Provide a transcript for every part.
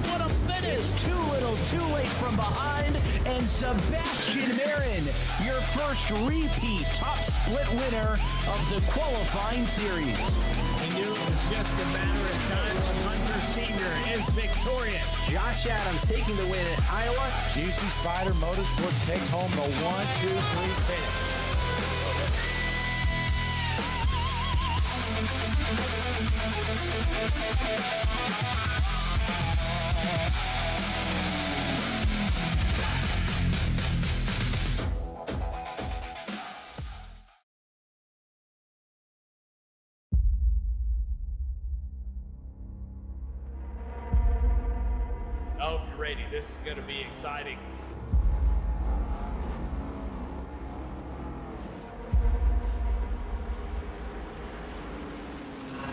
What a finish! Too little, too late from behind. And Sebastian Marin, your first repeat top split winner of the qualifying series. We knew it was just a matter of time when Hunter Sr. is victorious. Josh Adams taking the win at Iowa. GC Spider Motorsports takes home the 1-2-3 finish. I hope you're ready. This is going to be exciting.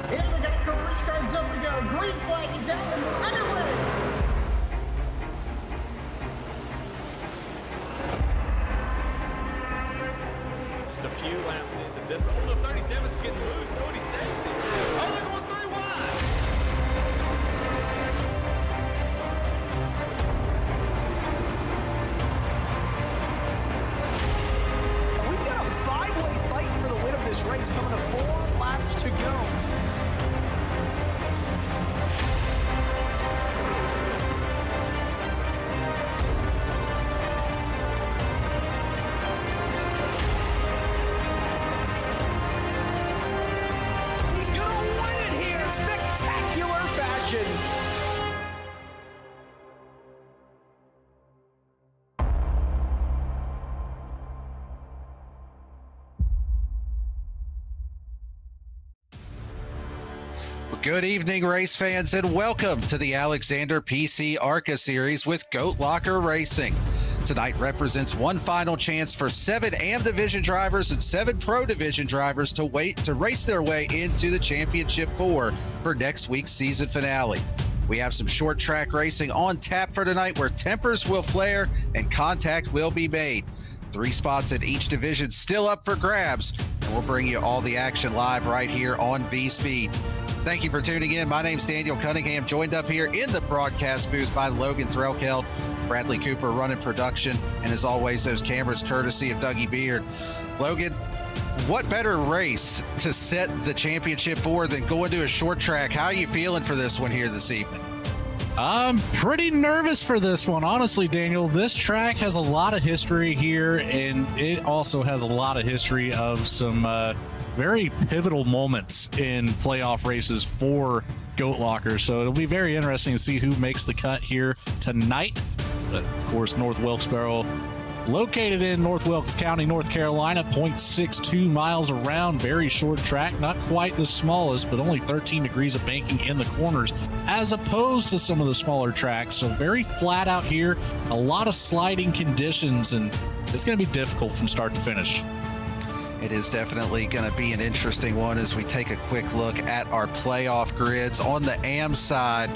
Here we go, career starts up we go. Green flag is out and we're underway. Just a few laps into this. Oh, the 37's getting loose. Oh, and he saves it. Oh, they're going 3 wide. We've got a 5-way fight for the win of this race coming to 4 laps to go. He's gonna win it here in spectacular fashion. Good evening, race fans, and welcome to the Alexander PC ARCA series with Goat Locker Racing. Tonight represents one final chance for 7 AM Division drivers and 7 Pro Division drivers to race their way into the Championship 4 for next week's season finale. We have some short track racing on tap for tonight where tempers will flare and contact will be made. 3 spots in each division still up for grabs, and we'll bring you all the action live right here on V-Speed. Thank you for tuning in. My name's Daniel Cunningham, joined up here in the broadcast booth by Logan Threlkeld, Bradley Cooper running production, and as always, those cameras courtesy of Dougie Beard. Logan, what better race to set the championship for than going to a short track? How are you feeling for this one here this evening? I'm pretty nervous for this one, honestly, Daniel. This track has a lot of history here, and it also has a lot of history of some very pivotal moments in playoff races for Goat Locker. So it'll be very interesting to see who makes the cut here tonight. But of course, North Wilkesboro, located in North Wilkes County, North Carolina, 0.62 miles around, very short track, not quite the smallest, but only 13 degrees of banking in the corners, as opposed to some of the smaller tracks. So very flat out here, a lot of sliding conditions, and it's going to be difficult from start to finish. It is definitely going to be an interesting one as we take a quick look at our playoff grids. On the AM side,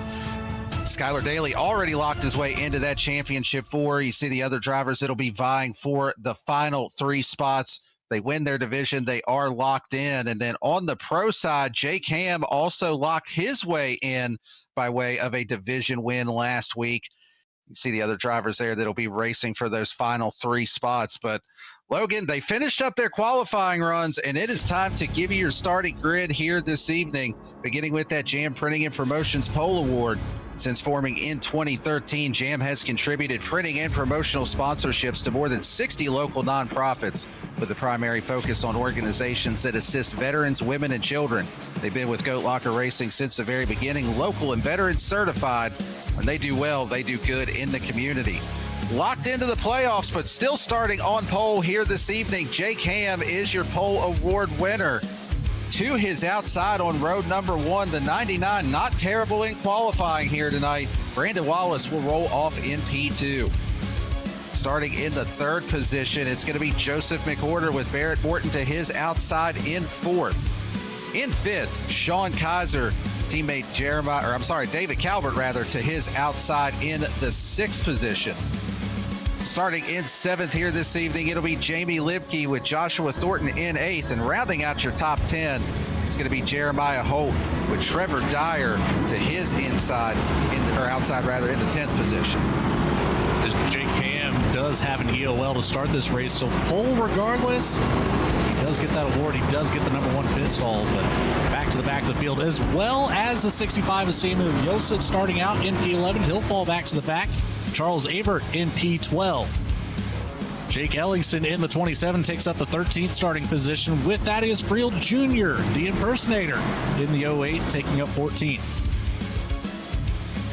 Skylar Daly already locked his way into that championship 4. You see the other drivers that'll be vying for the final 3 spots. They win their division. They are locked in. And then on the pro side, Jake Ham also locked his way in by way of a division win last week. You see the other drivers there that'll be racing for those final 3 spots. But Logan, they finished up their qualifying runs, and it is time to give you your starting grid here this evening, beginning with that Jam Printing and Promotions Pole Award. Since forming in 2013, Jam has contributed printing and promotional sponsorships to more than 60 local nonprofits, with a primary focus on organizations that assist veterans, women, and children. They've been with Goat Locker Racing since the very beginning, local and veteran certified. When they do well, they do good in the community. Locked into the playoffs, but still starting on pole here this evening, Jake Ham is your pole award winner. To his outside on road number 1, the 99, not terrible in qualifying here tonight. Brandon Wallace will roll off in P2. Starting in the 3rd position, it's going to be Joseph McOrder with Barrett Morton to his outside in 4th. In 5th, Sean Kaiser, teammate David Calvert to his outside in the 6th position. Starting in 7th here this evening, it'll be Jamie Libke with Joshua Thornton in 8th. And rounding out your top 10, it's going to be Jeremiah Holt with Trevor Dyer to his inside, or outside rather, in the 10th position. As Jake Ham does have an EOL to start this race, so pole regardless, he does get that award. He does get the #1 pit stall, but back to the back of the field, as well as the 65 of Samuel Joseph starting out in P11. He'll fall back to the back. Charles Abert in P12. Jake Ellingson in the 27 takes up the 13th starting position with Thaddeus Friel Jr., the impersonator, in the 08, taking up 14th.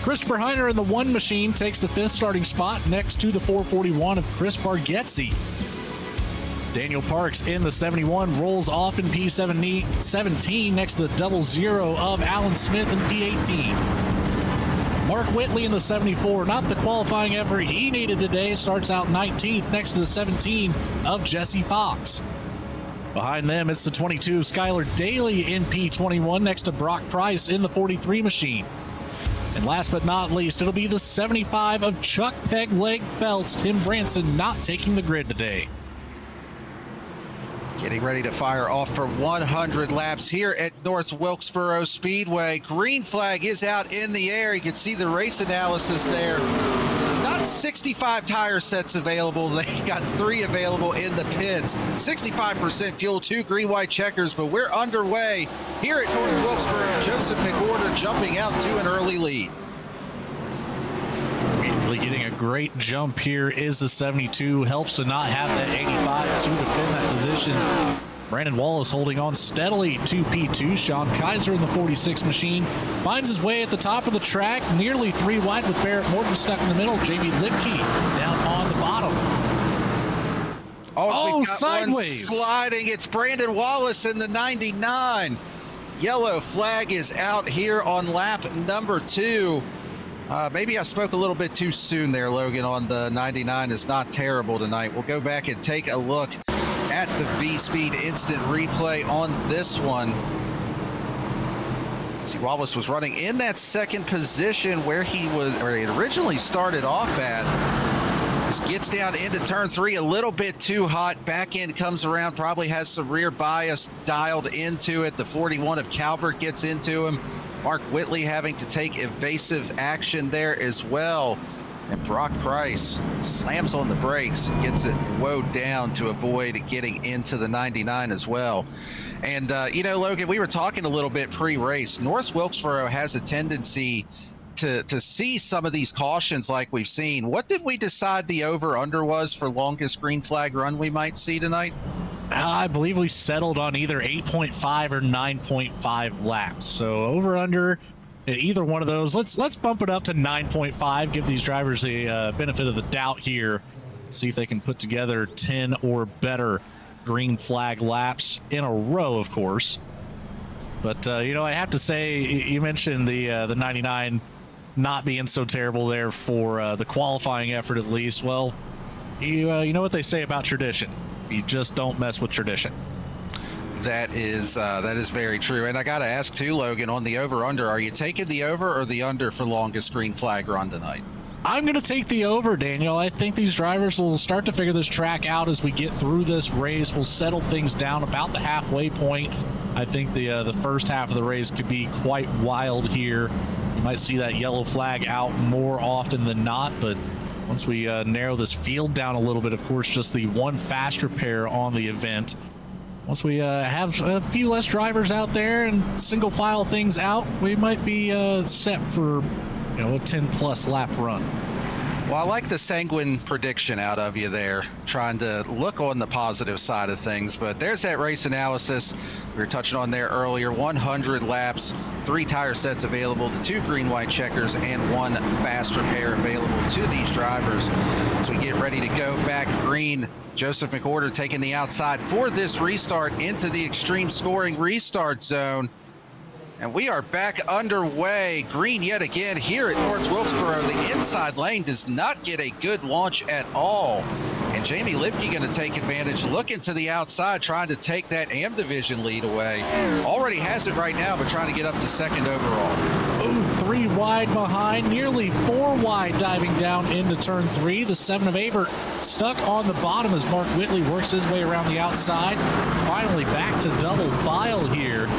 Christopher Heiner in the 1 machine takes the 5th starting spot next to the 441 of Chris Bargetzi. Daniel Parks in the 71 rolls off in P17 next to the 00 of Alan Smith in P18. Mark Whitley in the 74, not the qualifying effort he needed today, starts out 19th next to the 17 of Jesse Fox. Behind them, it's the 22 of Skylar Daly in P21 next to Brock Price in the 43 machine. And last but not least, it'll be the 75 of Chuck Pegleg Phelps, Tim Branson not taking the grid today. Getting ready to fire off for 100 laps here at North Wilkesboro Speedway. Green flag is out in the air. You can see the race analysis there. Not 65 tire sets available. They got 3 available in the pits. 65% fuel, 2 green, white checkers, but we're underway here at North Wilkesboro. Joseph McWhorter jumping out to an early lead. Immediately getting a great jump here is the 72. Helps to not have that 85 to defend that position. Brandon Wallace holding on steadily to P2. Sean Kaiser in the 46 machine finds his way at the top of the track, nearly 3 wide with Barrett Morton stuck in the middle. Jamie Lipke down on the bottom. Oh, sideways. Sliding. It's Brandon Wallace in the 99. Yellow flag is out here on lap number 2. Maybe I spoke a little bit too soon there, Logan, on the 99 is not terrible tonight. We'll go back and take a look at the V-Speed instant replay on this one. See, Wallace was running in that 2nd position where he originally started off at. Just gets down into turn 3 a little bit too hot. Back end comes around, probably has some rear bias dialed into it. The 41 of Calvert gets into him. Mark Whitley having to take evasive action there as well. And Brock Price slams on the brakes, gets it woed down to avoid getting into the 99 as well. And, you know, Logan, we were talking a little bit pre-race. North Wilkesboro has a tendency to see some of these cautions like we've seen. What did we decide the over-under was for longest green flag run we might see tonight? I believe we settled on either 8.5 or 9.5 laps. So over under either one of those. Let's bump it up to 9.5. Give these drivers the benefit of the doubt here. See if they can put together 10 or better green flag laps in a row, of course. But you know, I have to say, you mentioned the 99 not being so terrible there for the qualifying effort, at least. Well, you know what they say about tradition. You just don't mess with tradition. That is very true. And I got to ask too, Logan, on the over-under, are you taking the over or the under for longest green flag run tonight? I'm going to take the over, Daniel. I think these drivers will start to figure this track out as we get through this race. We'll settle things down about the halfway point. I think the first half of the race could be quite wild here. You might see that yellow flag out more often than not, but once we narrow this field down a little bit, of course, just the one faster pair on the event. Once we have a few less drivers out there and single file things out, we might be set for, you know, a 10-plus lap run. Well, I like the sanguine prediction out of you there, trying to look on the positive side of things. But there's that race analysis we were touching on there earlier. 100 laps, 3 tire sets available, the 2 green, white checkers, and 1 faster pair available to these drivers. As we get ready to go back green, Joseph McWhorter taking the outside for this restart into the extreme scoring restart zone. And we are back underway. Green yet again here at North Wilkesboro. The inside lane does not get a good launch at all. And Jamie Lipke going to take advantage, looking to the outside, trying to take that AM division lead away. Already has it right now, but trying to get up to 2nd overall. Oh, 3 wide behind, nearly 4 wide diving down into turn 3. The 7 of Abert stuck on the bottom as Mark Whitley works his way around the outside. Finally back to double file here.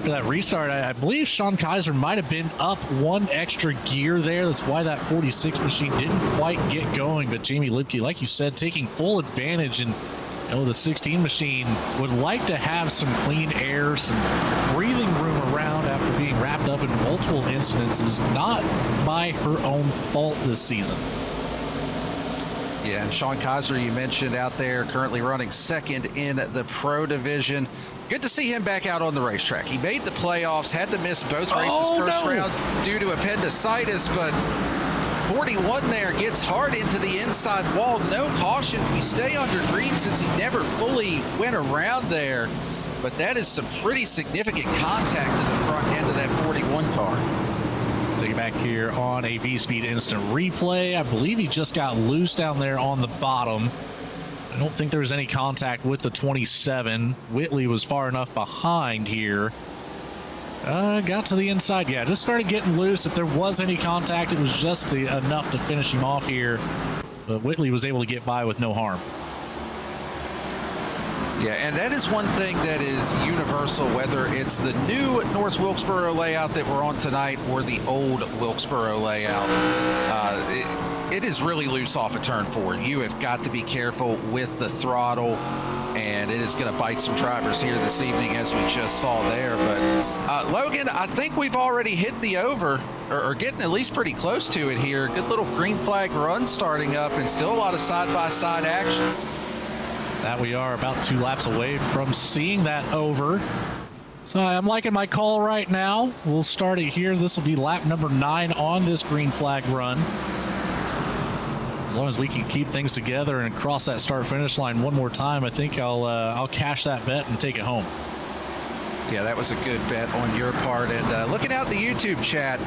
after that restart. I believe Sean Kaiser might have been up one extra gear there. That's why that 46 machine didn't quite get going. But Jamie Lipke, like you said, taking full advantage. And the 16 machine would like to have some clean air, some breathing room around after being wrapped up in multiple incidences, not by her own fault this season. Yeah, and Sean Kaiser, you mentioned out there, currently running second in the pro division. Good to see him back out on the racetrack. He made the playoffs, had to miss both races first round due to appendicitis, but 41 there gets hard into the inside wall. No caution. We stay under green since he never fully went around there, but that is some pretty significant contact to the front end of that 41 car. Take it back here on a V-Speed instant replay. I believe he just got loose down there on the bottom. I don't think there was any contact with the 27. Whitley was far enough behind here. Got to the inside. Yeah, just started getting loose. If there was any contact, it was just enough to finish him off here. But Whitley was able to get by with no harm. Yeah, and that is one thing that is universal, whether it's the new North Wilkesboro layout that we're on tonight or the old Wilkesboro layout. It is really loose off of turn 4. You have got to be careful with the throttle, and it is going to bite some drivers here this evening, as we just saw there. But Logan, I think we've already hit the over, or getting at least pretty close to it here. Good little green flag run starting up, and still a lot of side-by-side action. That we are about 2 laps away from seeing that over. So I'm liking my call right now. We'll start it here. This will be lap number 9 on this green flag run. As long as we can keep things together and cross that start-finish line one more time, I think I'll cash that bet and take it home. Yeah, that was a good bet on your part. And looking out the YouTube chat,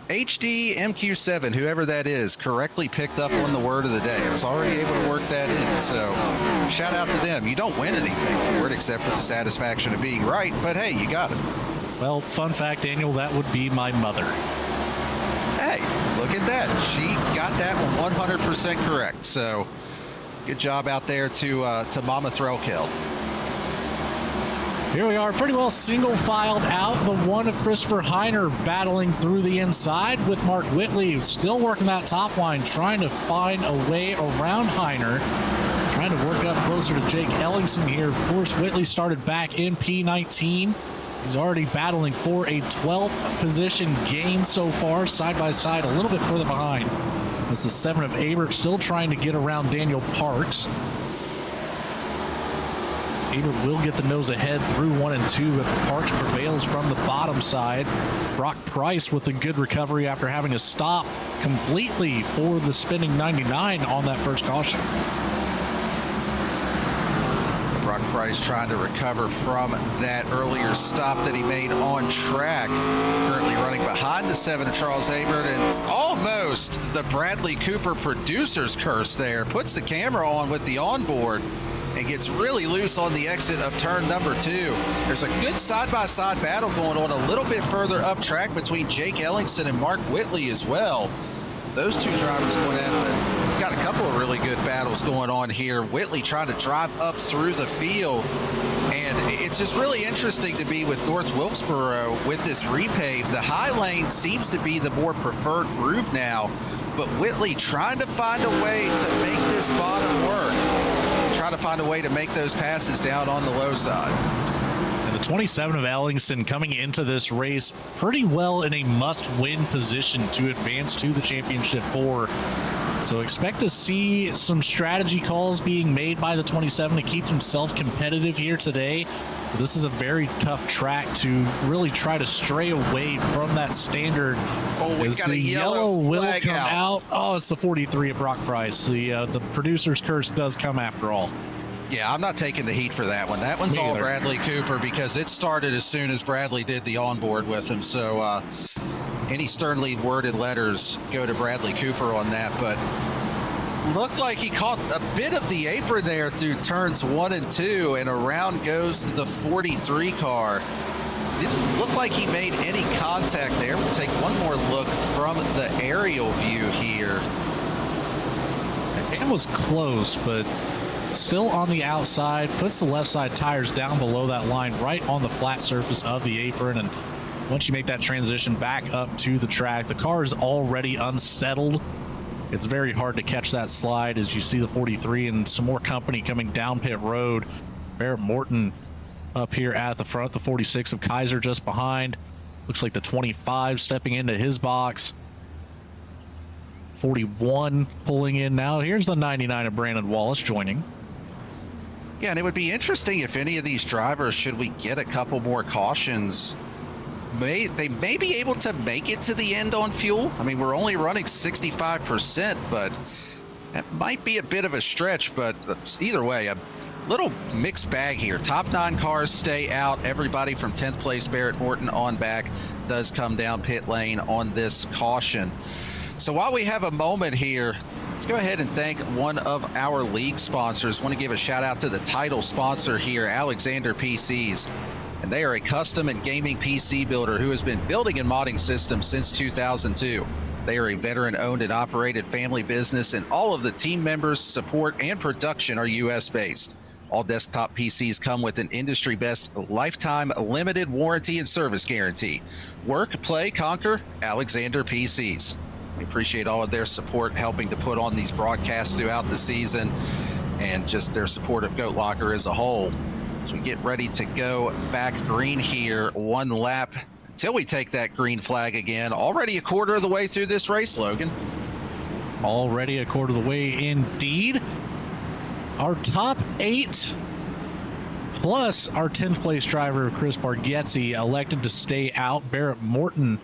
HD MQ7, whoever that is, correctly picked up on the word of the day. I was already able to work that in, so shout out to them. You don't win anything for it except for the satisfaction of being right, but hey, you got it. Well, fun fact, Daniel, that would be my mother. Hey, look at that. She got that one 100% correct, so good job out there to Mama Threlkeld. Here we are, pretty well single-filed out. The one of Christopher Heiner battling through the inside with Mark Whitley, still working that top line, trying to find a way around Heiner, trying to work up closer to Jake Ellingson here. Of course, Whitley started back in P19. He's already battling for a 12th position gain so far, side by side, a little bit further behind. This is 7 of Abert, still trying to get around Daniel Parks. Abert will get the nose ahead through 1 and 2, but Parks prevails from the bottom side. Brock Price with a good recovery after having to stop completely for the spinning 99 on that first caution. Brock Price trying to recover from that earlier stop that he made on track. Currently running behind the 7 of Charles Abert, and almost the Bradley Cooper producer's curse there. Puts the camera on with the onboard and gets really loose on the exit of turn number 2. There's a good side-by-side battle going on a little bit further up track between Jake Ellingson and Mark Whitley as well. Those two drivers going at it. Got a couple of really good battles going on here. Whitley trying to drive up through the field. And it's just really interesting to be with North Wilkesboro with this repave. The high lane seems to be the more preferred groove now, but Whitley trying to find a way to make this bottom work. Trying to find a way to make those passes down on the low side. And the 27 of Ellingson coming into this race pretty well in a must-win position to advance to the championship 4. So expect to see some strategy calls being made by the 27 to keep himself competitive here today. This is a very tough track to really try to stray away from that standard. Oh, we got a yellow will flag come out. Oh, it's the 43 of Brock Price. The producer's curse does come after all. Yeah, I'm not taking the heat for that one. That one's all Bradley Cooper because it started as soon as Bradley did the onboard with him. So any sternly worded letters go to Bradley Cooper on that. But looked like he caught a bit of the apron there through turns 1 and 2, and around goes the 43 car. Didn't look like he made any contact there. We'll take one more look from the aerial view here. It was close, but still on the outside, puts the left side tires down below that line, right on the flat surface of the apron. And once you make that transition back up to the track, the car is already unsettled. It's very hard to catch that slide as you see the 43 and some more company coming down pit road. Barrett Morton up here at the front, the 46 of Kaiser just behind. Looks like the 25 stepping into his box. 41 pulling in now. Here's the 99 of Brandon Wallace joining. Yeah, and it would be interesting if any of these drivers, should we get a couple more cautions, they may be able to make it to the end on fuel. I mean, we're only running 65%, but that might be a bit of a stretch. But either way, a little mixed bag here. Top 9 cars stay out. Everybody from 10th place Barrett Morton on back does come down pit lane on this caution. So while we have a moment here, let's go ahead and thank one of our league sponsors. Want to give a shout out to the title sponsor here, Alexander PCs. And they are a custom and gaming PC builder who has been building and modding systems since 2002. They are a veteran-owned and operated family business, and all of the team members, support, and production are U.S.-based. All desktop PCs come with an industry-best lifetime limited warranty and service guarantee. Work, play, conquer, Alexander PCs. We appreciate all of their support helping to put on these broadcasts throughout the season and just their support of Goat Locker as a whole. As we get ready to go back green here, one lap until we take that green flag again. Already a quarter of the way through this race, Logan. Already a quarter of the way indeed. Our top 8 plus our 10th place driver, Chris Bargetzi, elected to stay out. Barrett Morton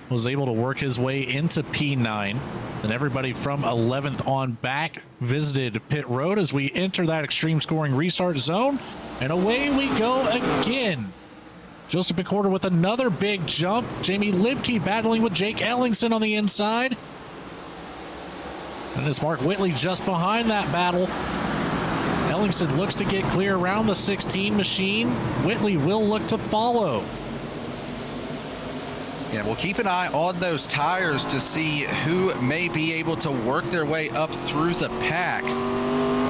was able to work his way into P9. And everybody from 11th on back visited pit road as we enter that extreme scoring restart zone. And away we go again. Joseph McWhorter with another big jump. Jamie Libke battling with Jake Ellingson on the inside. And it's Mark Whitley just behind that battle. Ellingson looks to get clear around the 16 machine. Whitley will look to follow. Yeah, we'll keep an eye on those tires to see who may be able to work their way up through the pack.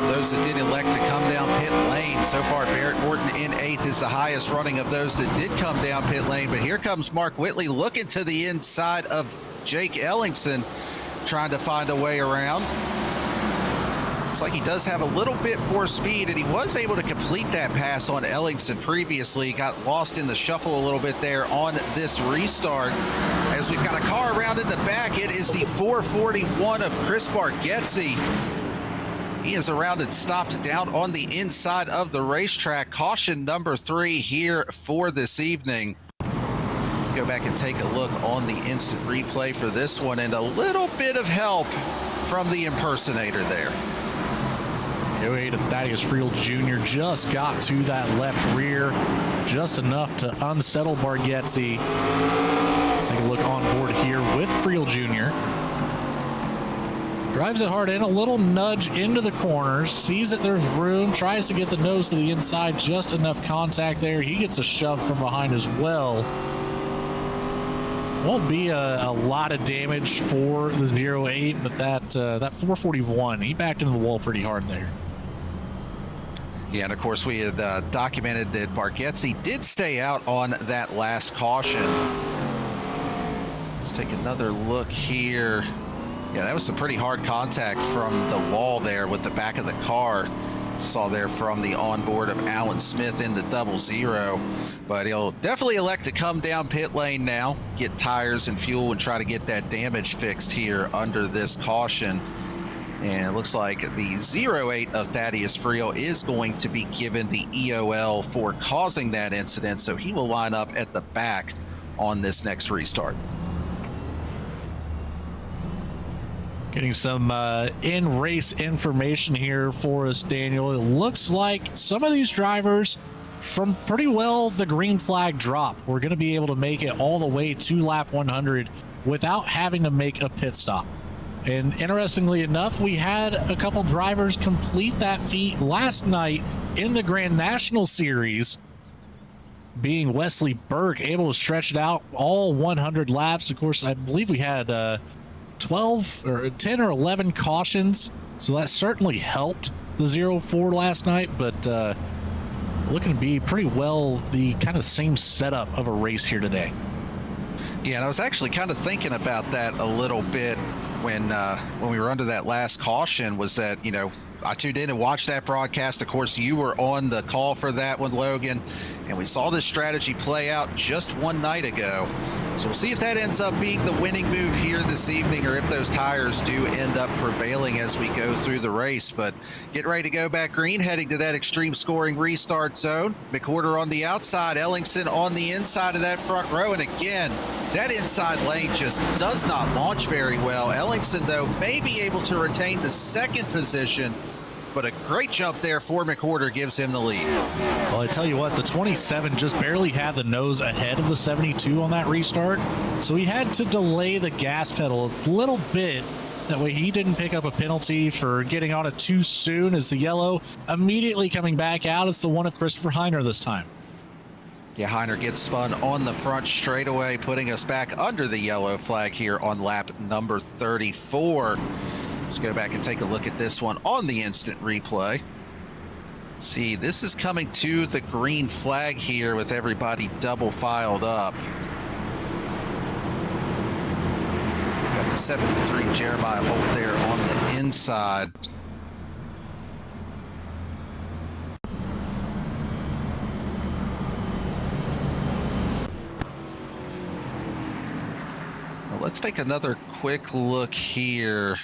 Those that did elect to come down pit lane. So far, Barrett Morton in 8th is the highest running of those that did come down pit lane. But here comes Mark Whitley looking to the inside of Jake Ellingson, trying to find a way around. Looks like he does have a little bit more speed, and he was able to complete that pass on Ellingson previously. Got lost in the shuffle a little bit there on this restart. As we've got a car around in the back, it is the 441 of Chris Bargetzi. He is around and stopped down on the inside of the racetrack. Caution number 3 here for this evening. Go back and take a look on the instant replay for this one, and a little bit of help from the impersonator there. 08 of Thaddeus Friel Jr. just got to that left rear, just enough to unsettle Bargetzi. Take a look on board here with Friel Jr. Drives it hard in, a little nudge into the corners, sees that there's room, tries to get the nose to the inside, just enough contact there. He gets a shove from behind as well. Won't be a lot of damage for the 08, but that 441, he backed into the wall pretty hard there. Yeah, and of course we had documented that Bargetzi did stay out on that last caution. Let's take another look here. Yeah, that was some pretty hard contact from the wall there with the back of the car. Saw there from the onboard of Alan Smith in the 00, but he'll definitely elect to come down pit lane now, get tires and fuel, and try to get that damage fixed here under this caution. And it looks like the 08 of Thaddeus Friel is going to be given the EOL for causing that incident, so he will line up at the back on this next restart. Getting some in-race information here for us, Daniel. It looks like some of these drivers from pretty well the green flag drop, we're going to be able to make it all the way to lap 100 without having to make a pit stop. And interestingly enough, we had a couple drivers complete that feat last night in the Grand National Series, being Wesley Burke, able to stretch it out all 100 laps. Of course, I believe we had 12 or 10 or 11 cautions, so that certainly helped the 0-4 last night, but looking to be pretty well the kind of same setup of a race here today. Yeah, and I was actually kind of thinking about that a little bit when we were under that last caution, was that, you know, I tuned in and watched that broadcast. Of course, you were on the call for that one, Logan, and we saw this strategy play out just one night ago. So we'll see if that ends up being the winning move here this evening, or if those tires do end up prevailing as we go through the race. But get ready to go back green, heading to that extreme scoring restart zone. McWhorter on the outside, Ellingson on the inside of that front row. And again, that inside lane just does not launch very well. Ellingson, though, may be able to retain the second position, but a great jump there for McWhorter gives him the lead. Well, I tell you what, the 27 just barely had the nose ahead of the 72 on that restart, so he had to delay the gas pedal a little bit. That way he didn't pick up a penalty for getting on it too soon, as the yellow immediately coming back out. It's the one of Christopher Heiner this time. Yeah, Heiner gets spun on the front straightaway, putting us back under the yellow flag here on lap number 34. Let's go back and take a look at this one on the instant replay. See, this is coming to the green flag here with everybody double filed up. He's got the 73 Jeremiah Holt there on the inside. Well, let's take another quick look here.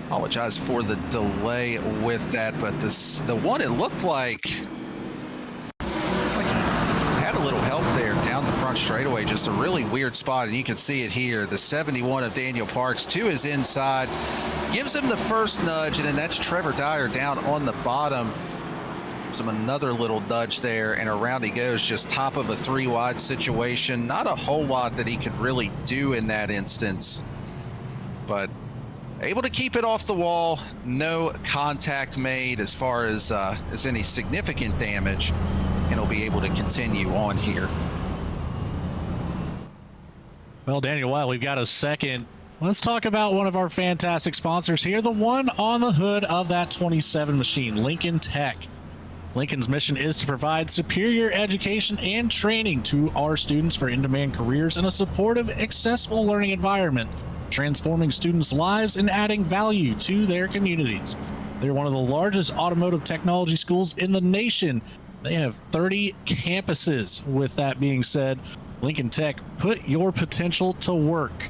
Apologize for the delay with that, but the one it looked like he had a little help there down the front straightaway, just a really weird spot, and you can see it here. The 71 of Daniel Parks to his inside gives him the first nudge, and then that's Trevor Dyer down on the bottom. Some another little nudge there, and around he goes, just top of a 3 wide situation. Not a whole lot that he could really do in that instance, but able to keep it off the wall. No contact made as far as any significant damage, and he'll be able to continue on here. Well, Daniel, while we've got a second, let's talk about one of our fantastic sponsors here, the one on the hood of that 27 machine, Lincoln Tech. Lincoln's mission is to provide superior education and training to our students for in-demand careers in a supportive, accessible learning environment, transforming students' lives and adding value to their communities. They're one of the largest automotive technology schools in the nation. They have 30 campuses. With that being said, Lincoln Tech, put your potential to work.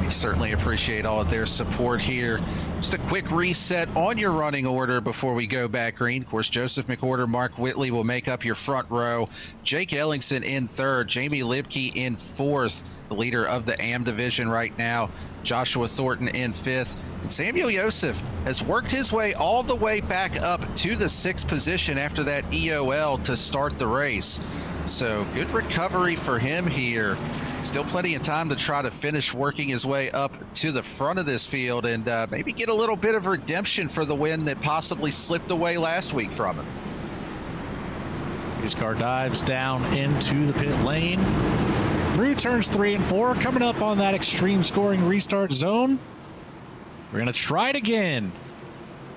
We certainly appreciate all of their support here. Just a quick reset on your running order before we go back green. Of course, Joseph McWhorter, Mark Whitley will make up your front row. Jake Ellingson in third, Jamie Libke in fourth, the leader of the AM division right now, Joshua Thornton in fifth. And Samuel Yosef has worked his way all the way back up to the sixth position after that EOL to start the race. So good recovery for him here. Still plenty of time to try to finish working his way up to the front of this field and maybe get a little bit of redemption for the win that possibly slipped away last week from him. His car dives down into the pit lane through turns 3 and 4, coming up on that extreme scoring restart zone. We're going to try it again.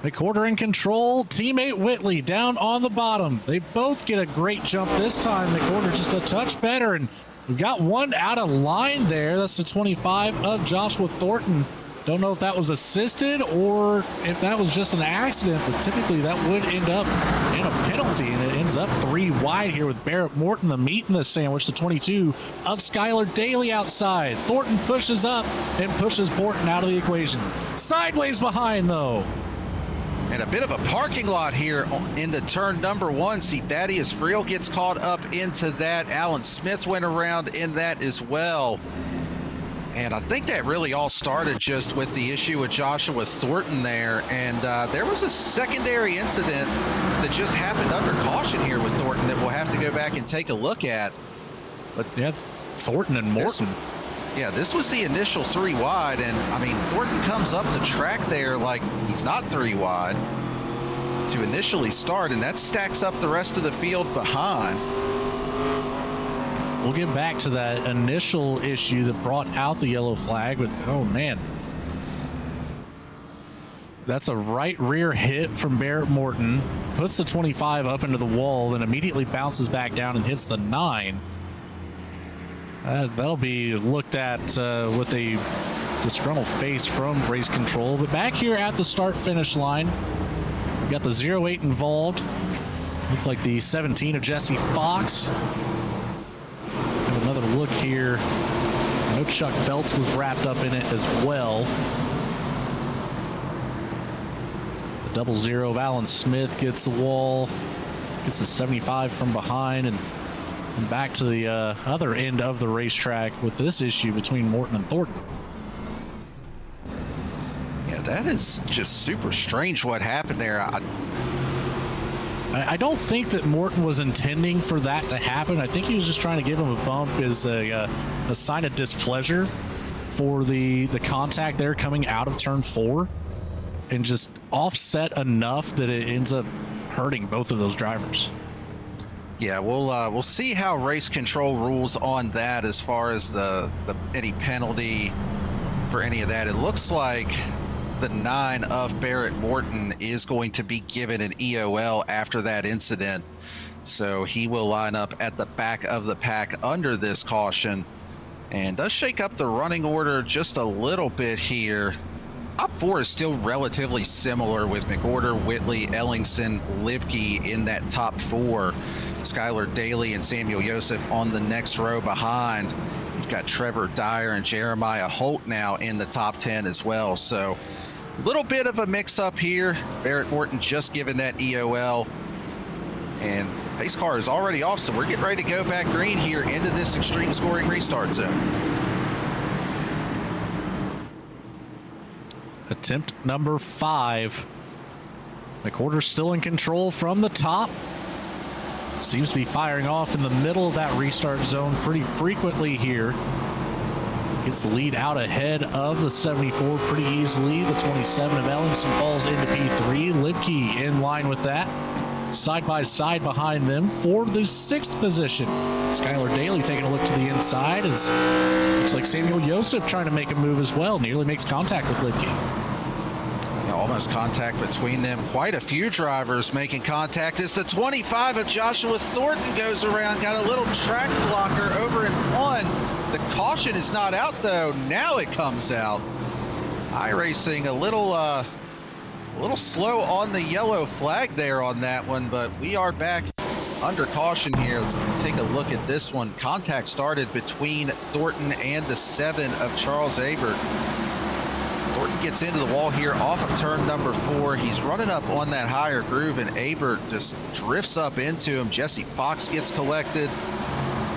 McWhorter in control, teammate Whitley down on the bottom. They both get a great jump this time. McWhorter just a touch better, and we've got one out of line there. That's the 25 of Joshua Thornton. Don't know if that was assisted or if that was just an accident, but typically that would end up in a penalty, and it ends up 3 wide here with Barrett Morton, the meat in the sandwich, the 22 of Skylar Daly outside. Thornton pushes up and pushes Morton out of the equation. Sideways behind, though. And a bit of a parking lot here into turn number 1. See, Thaddeus Friel gets caught up into that. Alan Smith went around in that as well. And I think that really all started just with the issue with Joshua Thornton there. And there was a secondary incident that just happened under caution here with Thornton that we'll have to go back and take a look at. But yeah, Thornton and Morton. This was the initial 3 wide, and I mean, Thornton comes up the track there like he's not 3 wide to initially start, and that stacks up the rest of the field behind. We'll get back to that initial issue that brought out the yellow flag, but oh man, That's a right rear hit from Barrett Morton. Puts the 25 up into the wall, then immediately bounces back down and hits the 9. That'll be looked at with a disgruntled face from Race Control. But back here at the start-finish line, we got the 08 involved. Looked like the 17 of Jesse Fox. Have another look here. I know Chuck Phelps was wrapped up in it as well. The 00 of Alan Smith gets the wall, gets the 75 from behind, and back to the other end of the racetrack with this issue between Morton and Thornton. Yeah, that is just super strange what happened there. I don't think that Morton was intending for that to happen. I think he was just trying to give him a bump as a sign of displeasure for the contact there coming out of turn 4, and just offset enough that it ends up hurting both of those drivers. Yeah, we'll see how Race Control rules on that as far as the any penalty for any of that. It looks like the 9 of Barrett Morton is going to be given an EOL after that incident, so he will line up at the back of the pack under this caution, and does shake up the running order just a little bit here. Top 4 is still relatively similar with McOrder, Whitley, Ellingson, Libke in that top 4. Skylar Daly and Samuel Yosef on the next row behind. We've got Trevor Dyer and Jeremiah Holt now in the top 10 as well. So a little bit of a mix-up here. Barrett Morton just given that EOL. And pace car is already off, so we're getting ready to go back green here into this extreme scoring restart zone. Attempt number 5. McOrder still in control from the top. Seems to be firing off in the middle of that restart zone pretty frequently here. Gets the lead out ahead of the 74 pretty easily. The 27 of Ellingson falls into P3. Libke in line with that. Side by side behind them for the 6th position. Skylar Daly taking a look to the inside as looks like Samuel Yosef trying to make a move as well. Nearly makes contact with Libke. Yeah, almost contact between them. Quite a few drivers making contact as the 25 of Joshua Thornton goes around. Got a little track blocker over in 1. The caution is not out though. Now it comes out. iRacing a little slow on the yellow flag there on that one, but we are back under caution here. Let's take a look at this one. Contact started between Thornton and the 7 of Charles Abert. Thornton gets into the wall here off of turn number 4. He's running up on that higher groove, and Abert just drifts up into him. Jesse Fox gets collected,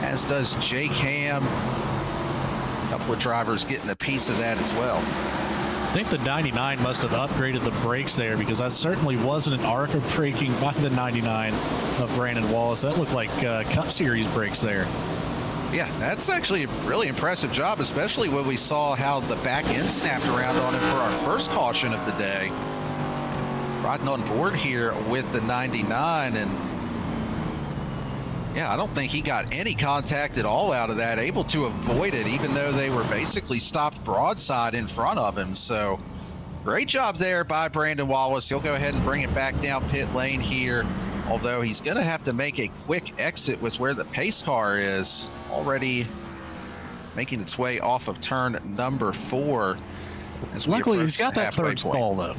as does Jake Ham. A couple of drivers getting a piece of that as well. I think the 99 must have upgraded the brakes there, because that certainly wasn't an ARCA braking by the 99 of Brandon Wallace. That looked like Cup Series brakes there. Yeah, that's actually a really impressive job, especially when we saw how the back end snapped around on him for our first caution of the day. Riding on board here with the 99, and yeah, I don't think he got any contact at all out of that, able to avoid it, even though they were basically stopped broadside in front of him. So great job there by Brandon Wallace. He'll go ahead and bring it back down pit lane here, although he's going to have to make a quick exit with where the pace car is, already making its way off of turn number 4. Luckily, he's got that third stall, though.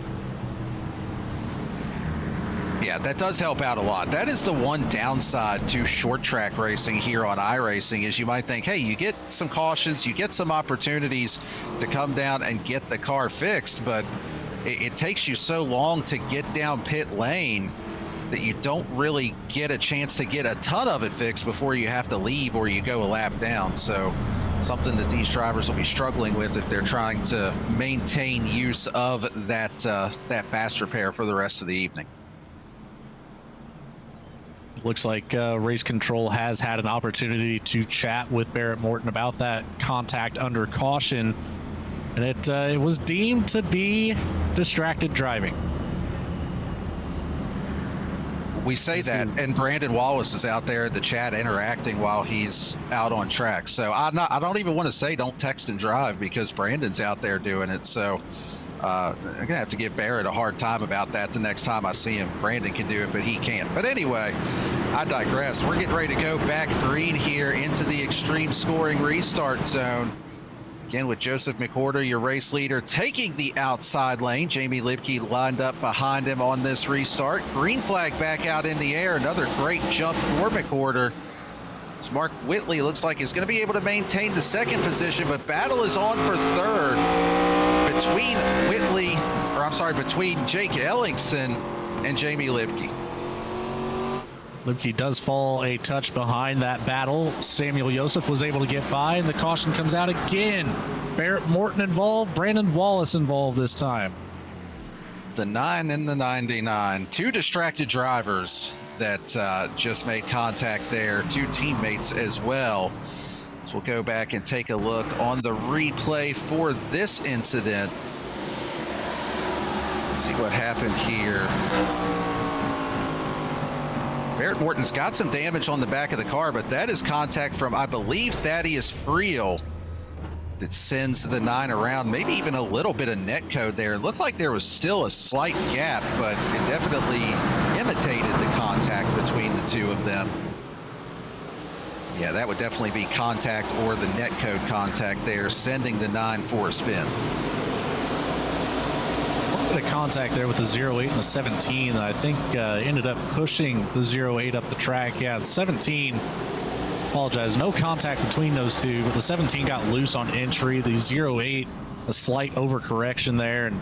Yeah, that does help out a lot. That is the one downside to short track racing here on iRacing, is you might think, hey, you get some cautions, you get some opportunities to come down and get the car fixed, but it takes you so long to get down pit lane that you don't really get a chance to get a ton of it fixed before you have to leave or you go a lap down. So something that these drivers will be struggling with if they're trying to maintain use of that fast repair for the rest of the evening. Looks like Race Control has had an opportunity to chat with Barrett Morton about that contact under caution, and it was deemed to be distracted driving. We say that, and Brandon Wallace is out there in the chat interacting while he's out on track. So I don't even want to say don't text and drive, because Brandon's out there doing it. So I'm going to have to give Barrett a hard time about that the next time I see him. Brandon can do it, but he can't. But anyway, I digress. We're getting ready to go back green here into the extreme scoring restart zone. Again, with Joseph McWhorter, your race leader, taking the outside lane. Jamie Lipke lined up behind him on this restart. Green flag back out in the air. Another great jump for between Mark Whitley looks like he's going to be able to maintain the second position, but battle is on for third between Jake Ellingson and Jamie Lipke. Lipke does fall a touch behind that battle. Samuel Joseph was able to get by, and the caution comes out again. Barrett Morton involved, Brandon Wallace involved this time. The 9 and the 99. Two distracted drivers that just made contact there. Two teammates as well. So we'll go back and take a look on the replay for this incident. Let's see what happened here. Barrett Morton's got some damage on the back of the car, but that is contact from, I believe, Thaddeus Friel that sends the 9 around. Maybe even a little bit of net code there. It looked like there was still a slight gap, but it definitely imitated the contact between the two of them. Yeah, that would definitely be contact or the net code contact there, sending the 9 for a spin. A little bit of contact there with the 08 and the 17 that I think ended up pushing the 08 up the track. Yeah, the 17, apologize, no contact between those two, but the 17 got loose on entry. The 08, a slight overcorrection there, and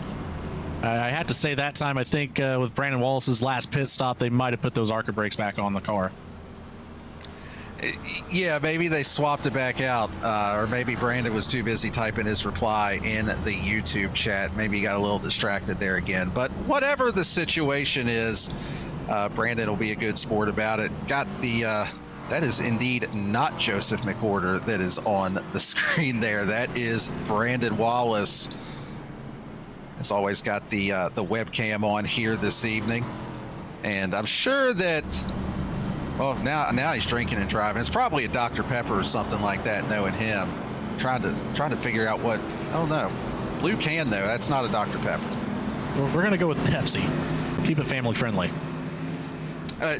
I had to say that time, I think with Brandon Wallace's last pit stop, they might have put those ARCA brakes back on the car. Yeah, maybe they swapped it back out, or maybe Brandon was too busy typing his reply in the YouTube chat. Maybe he got a little distracted there again. But whatever the situation is, Brandon will be a good sport about it. Got the that is indeed not Joseph McWhorter that is on the screen there. That is Brandon Wallace. As always, got the webcam on here this evening, and I'm sure that, well, now he's drinking and driving. It's probably a Dr. Pepper or something like that. Knowing him, trying to figure out what, I don't know. Blue can though. That's not a Dr. Pepper. Well, we're gonna go with Pepsi. Keep it family friendly.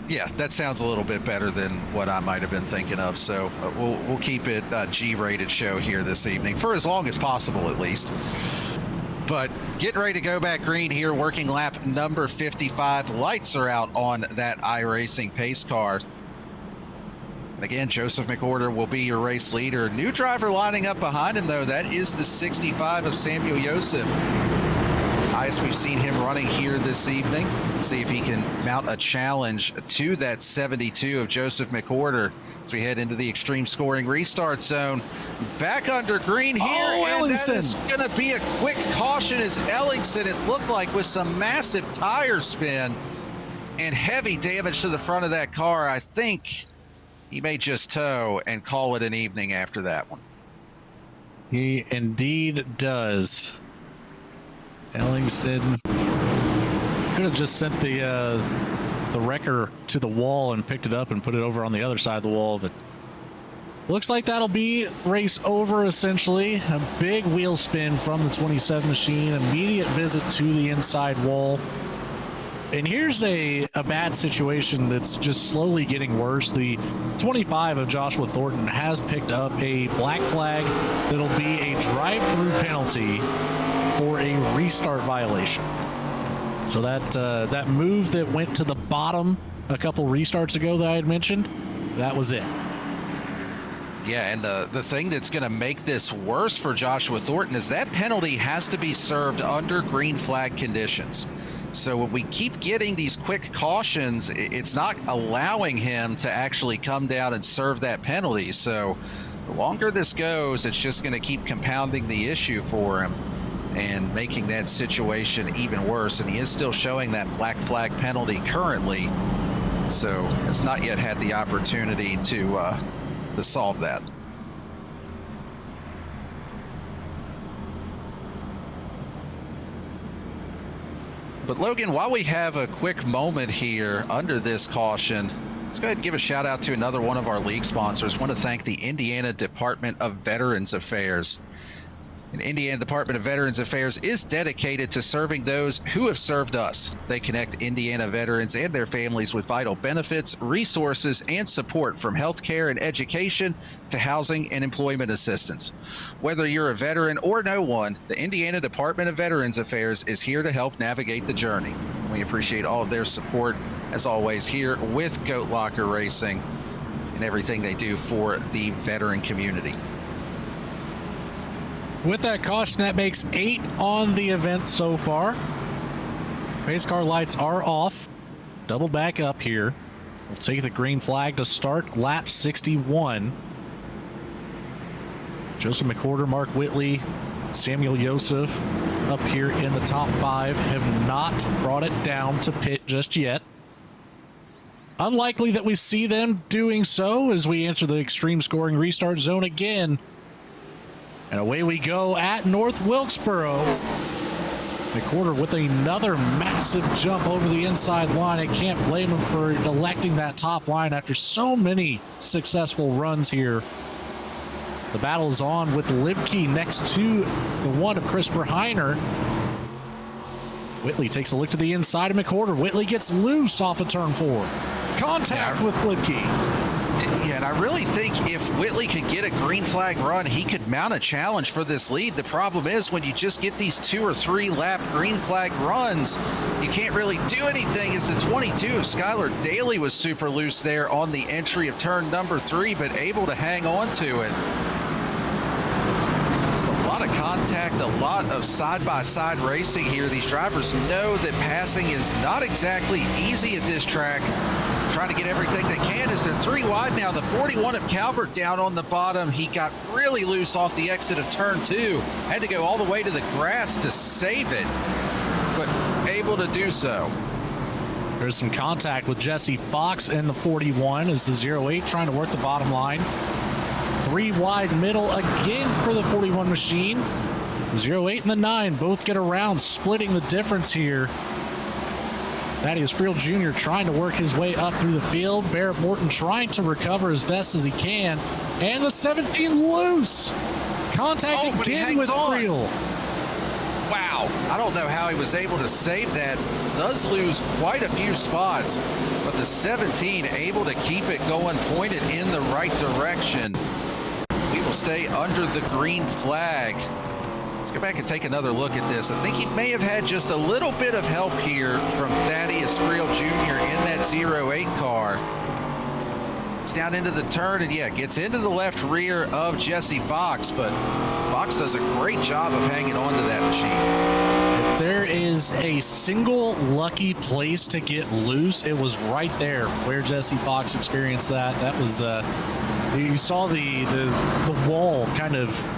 Yeah, that sounds a little bit better than what I might have been thinking of. So we'll keep it a G-rated show here this evening for as long as possible, at least. But getting ready to go back green here, working lap number 55. Lights are out on that iRacing pace car. Again, Joseph McWhorter will be your race leader. New driver lining up behind him, though. That is the 65 of Samuel Joseph. Highest we've seen him running here this evening. Let's see if he can mount a challenge to that 72 of Joseph McWhorter as we head into the extreme scoring restart zone. Back under green here, and that is going to be a quick caution as Ellingson, it looked like, with some massive tire spin and heavy damage to the front of that car. I think he may just tow and call it an evening after that one. He indeed does. Ellingson could have just sent the wrecker to the wall and picked it up and put it over on the other side of the wall, but looks like that'll be race over essentially. A big wheel spin from the 27 machine, immediate visit to the inside wall. And here's a bad situation that's just slowly getting worse. The 25 of Joshua Thornton has picked up a black flag that'll be a drive-through penalty for a restart violation. So that move that went to the bottom a couple restarts ago that I had mentioned, that was it. Yeah, and the thing that's going to make this worse for Joshua Thornton is that penalty has to be served under green flag conditions. So when we keep getting these quick cautions, it's not allowing him to actually come down and serve that penalty. So the longer this goes, it's just going to keep compounding the issue for him and making that situation even worse. And he is still showing that black flag penalty currently, so has not yet had the opportunity to solve that. But Logan, while we have a quick moment here under this caution, let's go ahead and give a shout out to another one of our league sponsors. I want to thank the Indiana Department of Veterans Affairs. And Indiana Department of Veterans Affairs is dedicated to serving those who have served us. They connect Indiana veterans and their families with vital benefits, resources, and support from healthcare and education to housing and employment assistance. Whether you're a veteran or no one, the Indiana Department of Veterans Affairs is here to help navigate the journey. We appreciate all of their support, as always, here with Goat Locker Racing and everything they do for the veteran community. With that caution, that makes 8 on the event so far. Pace car lights are off. Double back up here. We'll take the green flag to start lap 61. Joseph McWhorter, Mark Whitley, Samuel Yosef up here in the top 5 have not brought it down to pit just yet. Unlikely that we see them doing so as we enter the extreme scoring restart zone again. And away we go at North Wilkesboro. McWhorter with another massive jump over the inside line. I can't blame him for electing that top line after so many successful runs here. The battle is on with Libke next to the one of Christopher Heiner. Whitley takes a look to the inside of McWhorter. Whitley gets loose off of turn 4. Contact with Libke. Yeah, and I really think if Whitley could get a green flag run, he could mount a challenge for this lead. The problem is when you just get these 2 or 3 lap green flag runs, you can't really do anything. As the 22 of Skylar Daly was super loose there on the entry of turn number 3, but able to hang on to it. Just a lot of contact, a lot of side-by-side racing here. These drivers know that passing is not exactly easy at this track. Trying to get everything they can as they're 3 wide now. The 41 of Calvert down on the bottom. He got really loose off the exit of turn 2. Had to go all the way to the grass to save it, but able to do so. There's some contact with Jesse Fox in the 41 as the 08 trying to work the bottom line. 3 wide middle again for the 41 machine. 08 and the 9 both get around, splitting the difference here. Thaddeus Friel Jr. trying to work his way up through the field. Barrett Morton trying to recover as best as he can. And the 17 loose. Contact again with Friel. Wow. I don't know how he was able to save that. Does lose quite a few spots, but the 17 able to keep it going, pointed in the right direction. We will stay under the green flag. Let's go back and take another look at this. I think he may have had just a little bit of help here from Thaddeus Friel Jr. in that 08 car. It's down into the turn and, yeah, gets into the left rear of Jesse Fox, but Fox does a great job of hanging on to that machine. If there is a single lucky place to get loose, it was right there where Jesse Fox experienced that. That was, you saw the wall kind of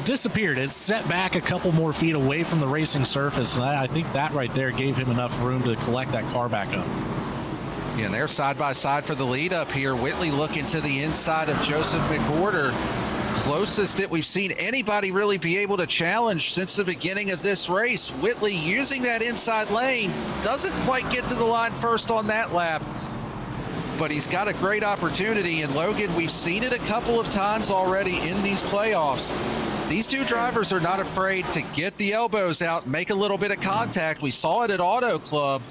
disappeared. It set back a couple more feet away from the racing surface, and I think that right there gave him enough room to collect that car back up. Yeah, and they're side by side for the lead up here. Whitley looking to the inside of Joseph McWhorter. Closest that we've seen anybody really be able to challenge since the beginning of this race. Whitley using that inside lane. Doesn't quite get to the line first on that lap, but he's got a great opportunity. And Logan, we've seen it a couple of times already in these playoffs. These 2 drivers are not afraid to get the elbows out, make a little bit of contact. We saw it at Auto Club.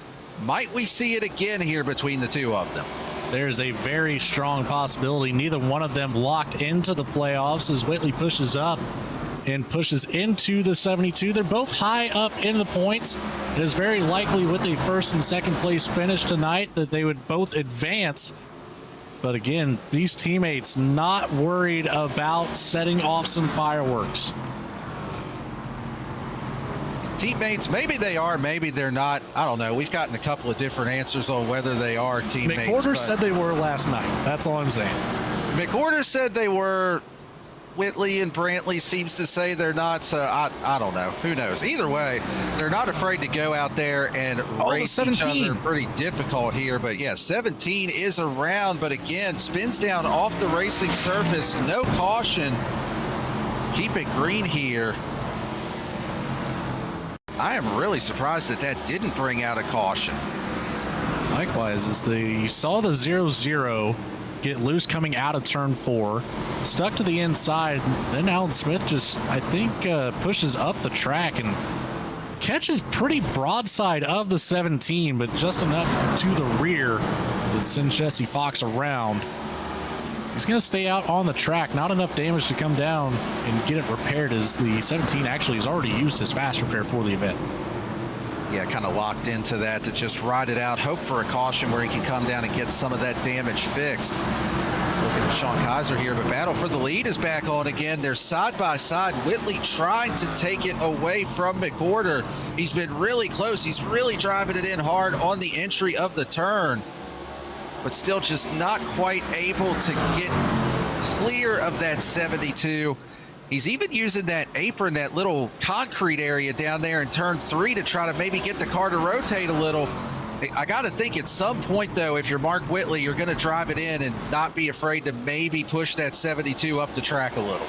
Might we see it again here between the 2 of them? There's a very strong possibility. Neither one of them locked into the playoffs as Whitley pushes up and pushes into the 72. They're both high up in the points. It is very likely with a first and second place finish tonight that they would both advance. But again, these teammates not worried about setting off some fireworks. Teammates, maybe they are, maybe they're not. I don't know. We've gotten a couple of different answers on whether they are teammates. McWhorter said they were last night. That's all I'm saying. McWhorter said they were. Whitley and Brantley seems to say they're not, so I don't know. Who knows? Either way, they're not afraid to go out there and race each other. Pretty difficult here, but yeah, 17 is around, but again, spins down off the racing surface. No caution. Keep it green here. I am really surprised that that didn't bring out a caution. Likewise, as you saw the 0-0 get loose coming out of turn 4. Stuck to the inside. Then Alan Smith just, I think, pushes up the track and catches pretty broadside of the 17, but just enough to the rear to send Jesse Fox around. He's going to stay out on the track. Not enough damage to come down and get it repaired, as the 17 actually has already used his fast repair for the event. Yeah, kind of locked into that to just ride it out, hope for a caution where he can come down and get some of that damage fixed. Let's look at Sean Kaiser here, but battle for the lead is back on again. They're side by side. Whitley trying to take it away from McWhorter. He's been really close. He's really driving it in hard on the entry of the turn, but still just not quite able to get clear of that 72. He's even using that apron, that little concrete area down there in turn 3 to try to maybe get the car to rotate a little. I got to think at some point, though, if you're Mark Whitley, you're going to drive it in and not be afraid to maybe push that 72 up the track a little.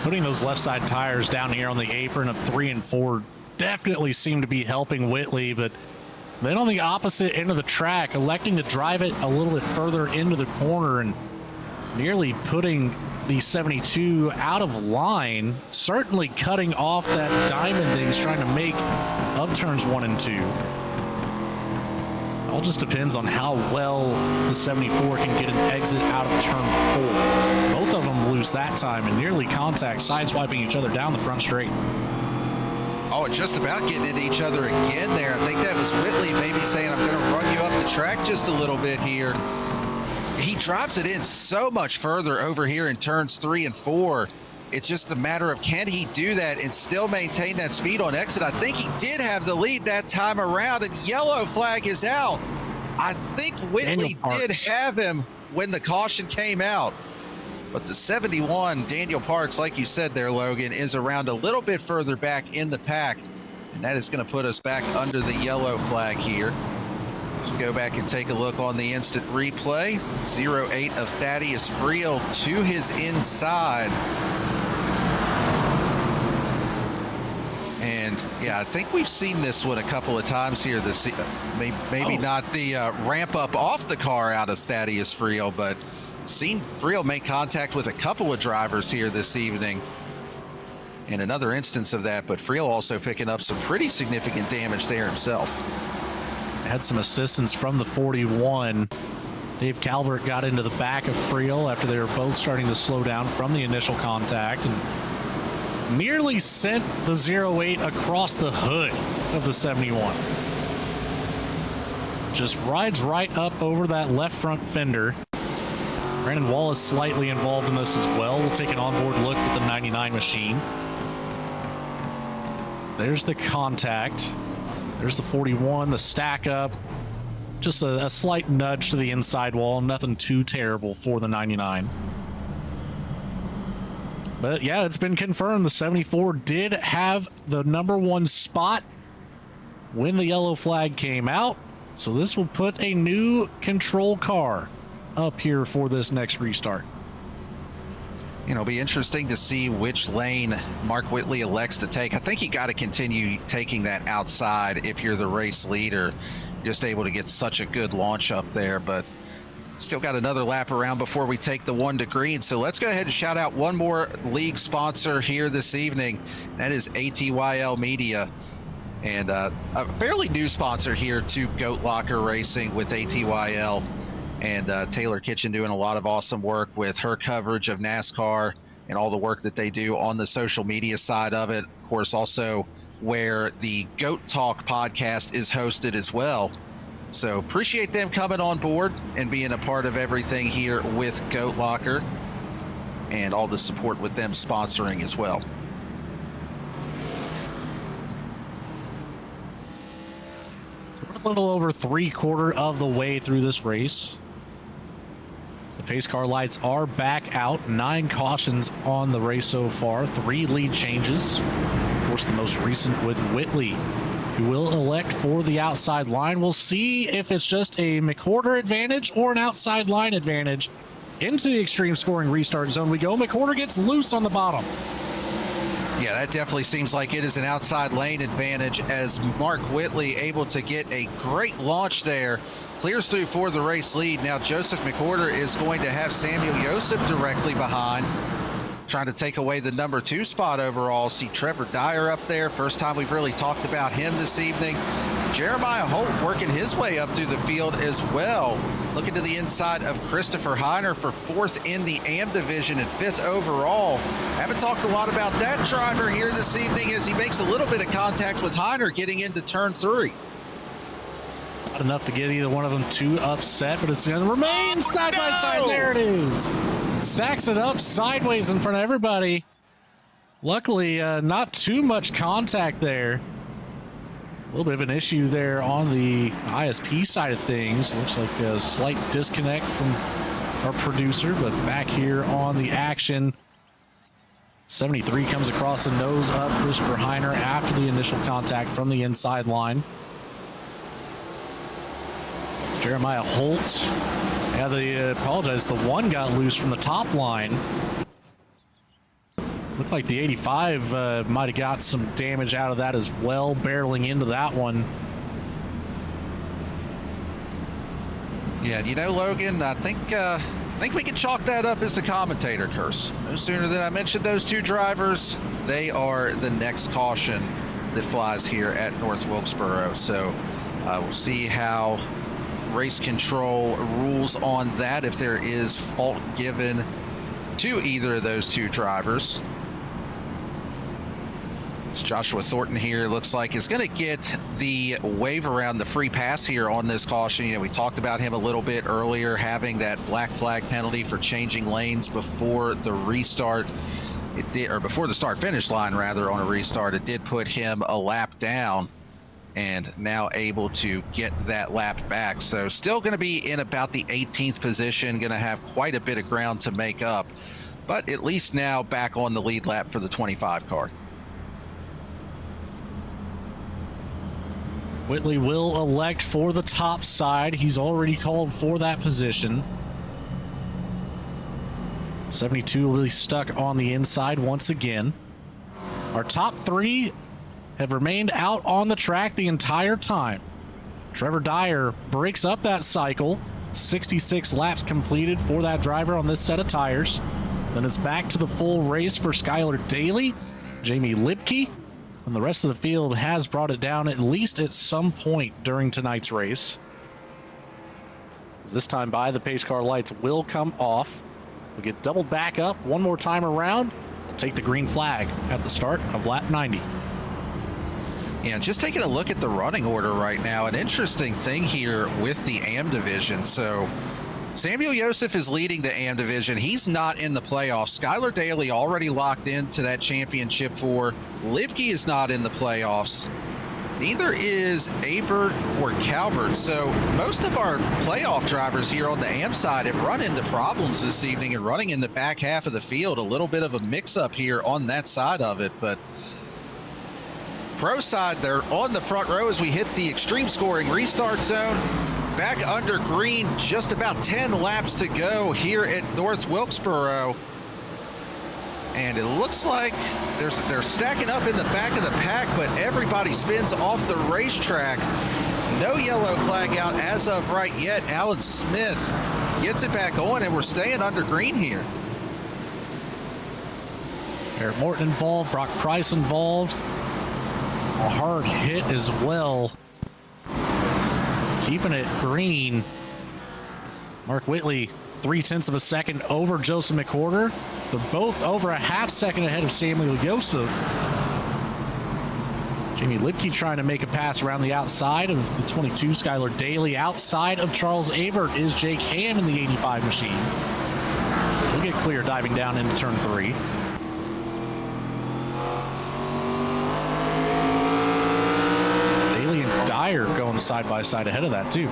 Putting those left side tires down here on the apron of 3 and 4 definitely seemed to be helping Whitley, but then on the opposite end of the track, electing to drive it a little bit further into the corner and nearly putting the 72 out of line, certainly cutting off that diamond that he's trying to make of turns 1 and 2. All just depends on how well the 74 can get an exit out of turn 4. Both of them lose that time and nearly contact, sideswiping each other down the front straight. Oh, and just about getting into each other again there. I think that was Whitley maybe saying, I'm going to run you up the track just a little bit here. He drives it in so much further over here in turns 3 and 4. It's just a matter of, can he do that and still maintain that speed on exit? I think he did have the lead that time around, and yellow flag is out. I think Whitley did have him when the caution came out. But the 71, Daniel Parks, like you said there, Logan, is around a little bit further back in the pack. And that is going to put us back under the yellow flag here. So go back and take a look on the instant replay. 08 of Thaddeus Friel to his inside. And yeah, I think we've seen this one a couple of times here this season. Maybe not the ramp up off the car out of Thaddeus Friel, but seen Friel make contact with a couple of drivers here this evening. And another instance of that, but Friel also picking up some pretty significant damage there himself. Had some assistance from the 41. Dave Calvert got into the back of Friel after they were both starting to slow down from the initial contact and nearly sent the 08 across the hood of the 71. Just rides right up over that left front fender. Brandon Wallace slightly involved in this as well. We'll take an onboard look at the 99 machine. There's the contact. There's the 41, the stack up. Just a slight nudge to the inside wall. Nothing too terrible for the 99. But yeah, it's been confirmed. The 74 did have the #1 spot when the yellow flag came out. So this will put a new control car up here for this next restart. You know, it'll be interesting to see which lane Mark Whitley elects to take. I think you got to continue taking that outside if you're the race leader. Just able to get such a good launch up there, but still got another lap around before we take the 1 to green. So let's go ahead and shout out one more league sponsor here this evening. That is ATYL Media, and a fairly new sponsor here to Goat Locker Racing with ATYL. And Taylor Kitchen doing a lot of awesome work with her coverage of NASCAR and all the work that they do on the social media side of it. Of course, also where the Goat Talk podcast is hosted as well. So appreciate them coming on board and being a part of everything here with Goat Locker and all the support with them sponsoring as well. We're a little over 3/4 of the way through this race. The pace car lights are back out. 9 cautions on the race so far. 3 lead changes. Of course, the most recent with Whitley, who will elect for the outside line. We'll see if it's just a McWhorter advantage or an outside line advantage. Into the extreme scoring restart zone we go. McWhorter gets loose on the bottom. Yeah, that definitely seems like it is an outside lane advantage as Mark Whitley able to get a great launch there. Clears through for the race lead. Now Joseph McWhorter is going to have Samuel Joseph directly behind, trying to take away the number 2 spot overall. See Trevor Dyer up there. First time we've really talked about him this evening. Jeremiah Holt working his way up through the field as well. Looking to the inside of Christopher Heiner for 4th in the AM division and 5th overall. Haven't talked a lot about that driver here this evening as he makes a little bit of contact with Heiner getting into turn 3. Not enough to get either one of them too upset, but it's going to remain side by side. There it is. Stacks it up sideways in front of everybody. Luckily, not too much contact there. A little bit of an issue there on the ISP side of things. Looks like a slight disconnect from our producer, but back here on the action. 73 comes across the nose up Christopher Heiner after the initial contact from the inside line. Jeremiah Holt. Yeah, the one got loose from the top line. Looked like the 85 might have got some damage out of that as well, barreling into that one. Yeah, you know, Logan, I think we can chalk that up as a commentator curse. No sooner than I mentioned those 2 drivers, they are the next caution that flies here at North Wilkesboro. So we'll see how race control rules on that, if there is fault given to either of those 2 drivers. Joshua Thornton here looks like is going to get the wave around the free pass here on this caution. You know, we talked about him a little bit earlier, having that black flag penalty for changing lanes before the restart. It did, or before the start finish line rather, on a restart. It did put him a lap down, and now able to get that lap back. So still going to be in about the 18th position, going to have quite a bit of ground to make up, but at least now back on the lead lap for the 25 car. Whitley will elect for the top side. He's already called for that position. 72 will be stuck on the inside once again. Our top 3 have remained out on the track the entire time. Trevor Dyer breaks up that cycle. 66 laps completed for that driver on this set of tires. Then it's back to the full race for Skylar Daly, Jamie Lipke, and the rest of the field has brought it down at least at some point during tonight's race. This time by, the pace car lights will come off. We'll get doubled back up one more time around. We'll take the green flag at the start of lap 90. Yeah, just taking a look at the running order right now, an interesting thing here with the AM division. So Samuel Joseph is leading the AM division. He's not in the playoffs. Skylar Daly already locked into that championship 4. Lipke is not in the playoffs. Neither is Abert or Calvert. So most of our playoff drivers here on the AM side have run into problems this evening and running in the back half of the field. A little bit of a mix-up here on that side of it, but pro side, they're on the front row as we hit the extreme scoring restart zone. Back under green, just about 10 laps to go here at North Wilkesboro. And it looks like they're stacking up in the back of the pack, but everybody spins off the racetrack. No yellow flag out as of right yet. Alan Smith gets it back on, and we're staying under green here. Eric Morton involved, Brock Price involved. A hard hit as well. Keeping it green. Mark Whitley, 0.3 of a second over Joseph McWhorter. They're both over a half second ahead of Samuel Joseph. Jamie Lipke trying to make a pass around the outside of the 22, Skylar Daly. Outside of Charles Abert is Jake Ham in the 85 machine. He'll get clear diving down into turn 3. Dyer going side by side ahead of that too.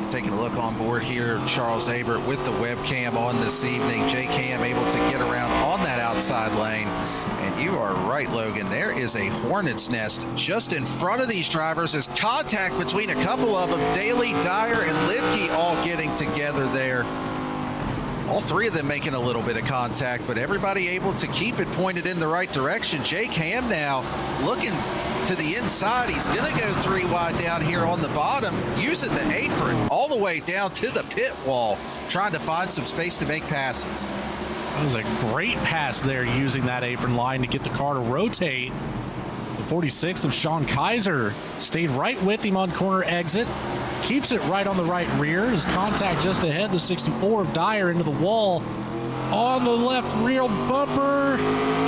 Taking a look on board here, Charles Abert with the webcam on this evening. Jake Ham able to get around on that outside lane. And you are right, Logan. There is a hornet's nest just in front of these drivers. There's contact between a couple of them. Daly, Dyer, and Lipke all getting together there All three of them making a little bit of contact, but everybody able to keep it pointed in the right direction. Jake Ham now looking to the inside. He's going to go 3 wide down here on the bottom, using the apron all the way down to the pit wall, trying to find some space to make passes. That was a great pass there, using that apron line to get the car to rotate. The 46 of Sean Kaiser stayed right with him on corner exit. Keeps it right on the right rear. His contact just ahead, the 64 of Dyer into the wall. On the left rear bumper.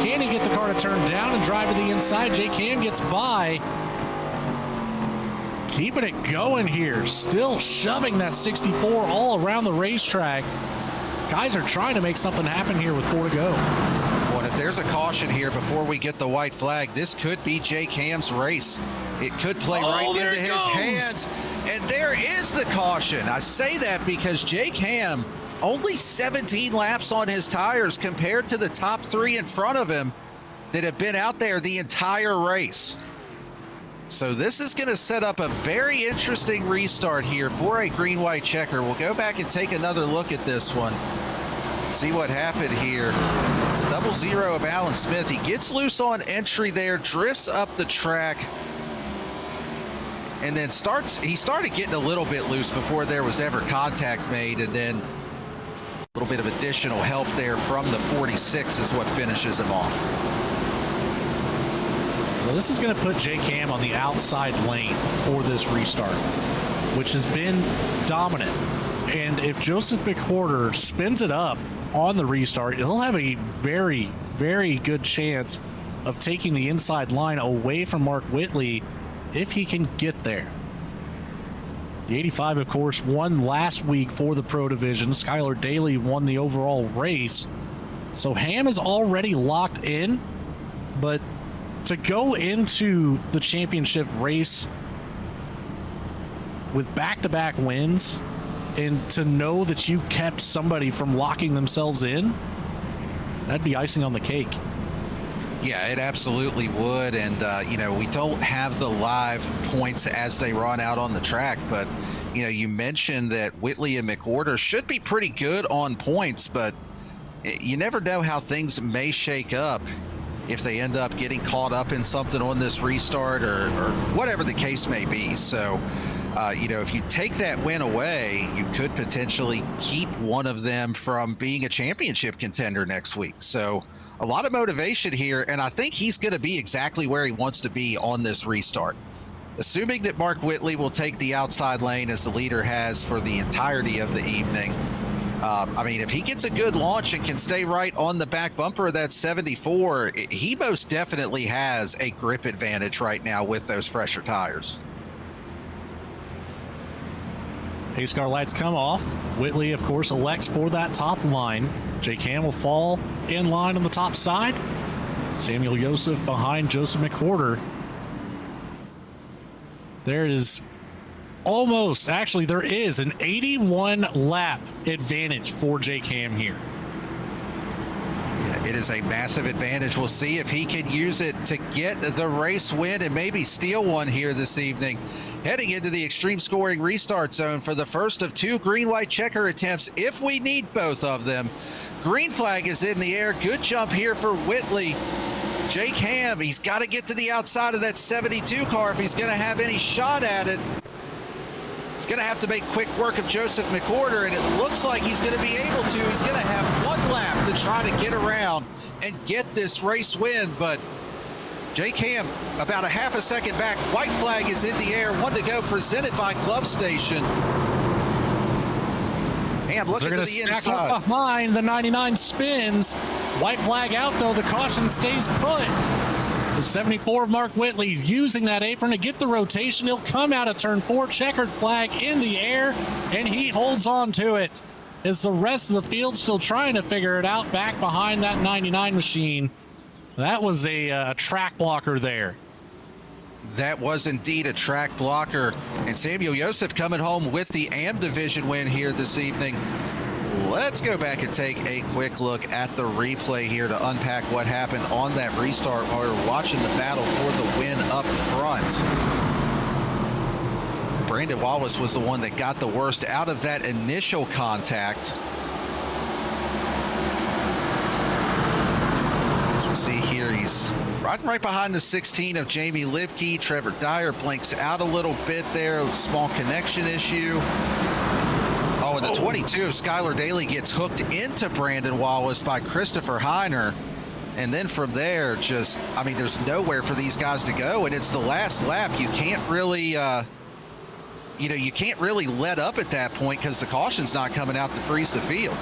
Can he get the car to turn down and drive to the inside? Jake Ham gets by. Keeping it going here. Still shoving that 64 all around the racetrack. Kaiser trying to make something happen here with 4 to go. Well, if there's a caution here before we get the white flag, this could be Jake Ham's race. It could play right into his hands. And there is the caution. I say that because Jake Ham, only 17 laps on his tires compared to the top 3 in front of him that have been out there the entire race. So this is going to set up a very interesting restart here for a green-white checker. We'll go back and take another look at this one. See what happened here. It's a 0-0 of Alan Smith. He gets loose on entry there, drifts up the track, and then he started getting a little bit loose before there was ever contact made, and then a little bit of additional help there from the 46 is what finishes him off. So this is going to put Jake Ham on the outside lane for this restart, which has been dominant. And if Joseph McWhorter spins it up on the restart, he'll have a very, very good chance of taking the inside line away from Mark Whitley if he can get there. The 85, of course, won last week for the Pro Division. Skylar Daly won the overall race. So Ham is already locked in, but to go into the championship race with back-to-back wins and to know that you kept somebody from locking themselves in, that'd be icing on the cake. Yeah, it absolutely would. And, we don't have the live points as they run out on the track. But, you mentioned that Whitley and McWhorter should be pretty good on points, but you never know how things may shake up if they end up getting caught up in something on this restart or whatever the case may be. So, if you take that win away, you could potentially keep one of them from being a championship contender next week. So a lot of motivation here, and I think he's going to be exactly where he wants to be on this restart. Assuming that Mark Whitley will take the outside lane as the leader has for the entirety of the evening. If he gets a good launch and can stay right on the back bumper of that 74, he most definitely has a grip advantage right now with those fresher tires. Pace car lights come off. Whitley, of course, elects for that top line. Jake Ham will fall in line on the top side. Samuel Joseph behind Joseph McWhorter. There is there is an 81 lap advantage for Jake Ham here. It is a massive advantage. We'll see if he can use it to get the race win and maybe steal one here this evening. Heading into the extreme scoring restart zone for the first of 2 green-white checker attempts if we need both of them. Green flag is in the air. Good jump here for Whitley. Jake Ham, he's got to get to the outside of that 72 car if he's going to have any shot at it. He's going to have to make quick work of Joseph McWhorter, and it looks like he's going to be able to. He's going to have 1 lap to try to get around and get this race win, but Jake Ham about a half a second back. White flag is in the air. 1 to go, presented by Glove Station. Ham looking to the inside. Behind the 99 spins. White flag out, though. The caution stays put. The 74 of Mark Whitley using that apron to get the rotation. He'll come out of turn 4, checkered flag in the air, and he holds on to it. As the rest of the field still trying to figure it out back behind that 99 machine. That was a track blocker there. That was indeed a track blocker. And Samuel Joseph coming home with the AM division win here this evening. Let's go back and take a quick look at the replay here to unpack what happened on that restart while we're watching the battle for the win up front. Brandon Wallace was the one that got the worst out of that initial contact. As we see here, he's riding right behind the 16 of Jamie Lipke. Trevor Dyer blinks out a little bit there, a small connection issue. Oh, and the 22 of Skylar Daly gets hooked into Brandon Wallace by Christopher Heiner. And then from there, just, I mean, there's nowhere for these guys to go. And it's the last lap. You can't really, you can't really let up at that point because the caution's not coming out to freeze the field.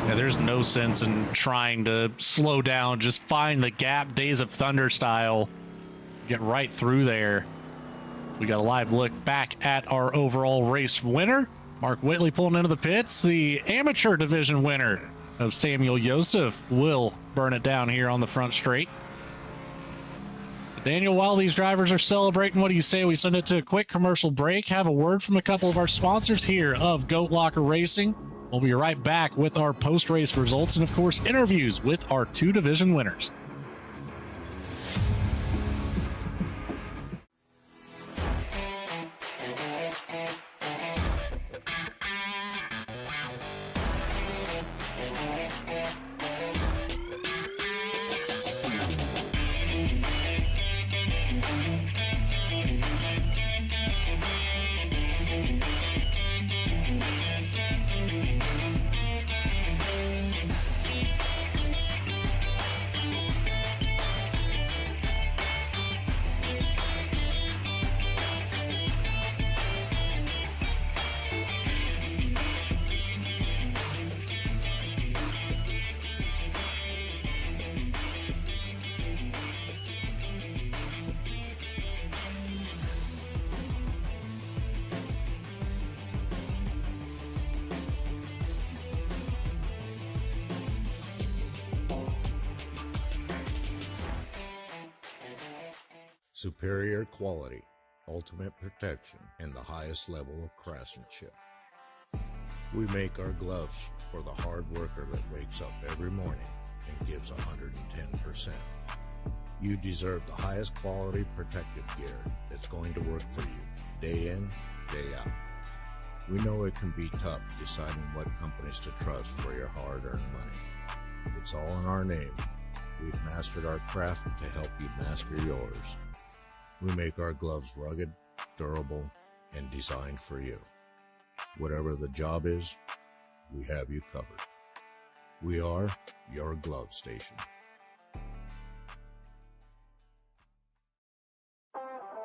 Yeah, there's no sense in trying to slow down. Just find the gap, Days of Thunder style. Get right through there. We got a live look back at our overall race winner. Mark Whitley pulling into the pits. The amateur division winner of Samuel Joseph will burn it down here on the front straight. Daniel, while these drivers are celebrating, what do you say we send it to a quick commercial break, have a word from a couple of our sponsors here of Goat Locker Racing. We'll be right back with our post-race results and, of course, interviews with our 2 division winners. Superior quality, ultimate protection, and the highest level of craftsmanship. We make our gloves for the hard worker that wakes up every morning and gives 110%. You deserve the highest quality protective gear that's going to work for you, day in, day out. We know it can be tough deciding what companies to trust for your hard-earned money. It's all in our name. We've mastered our craft to help you master yours. We make our gloves rugged, durable, and designed for you. Whatever the job is, we have you covered. We are your glove station.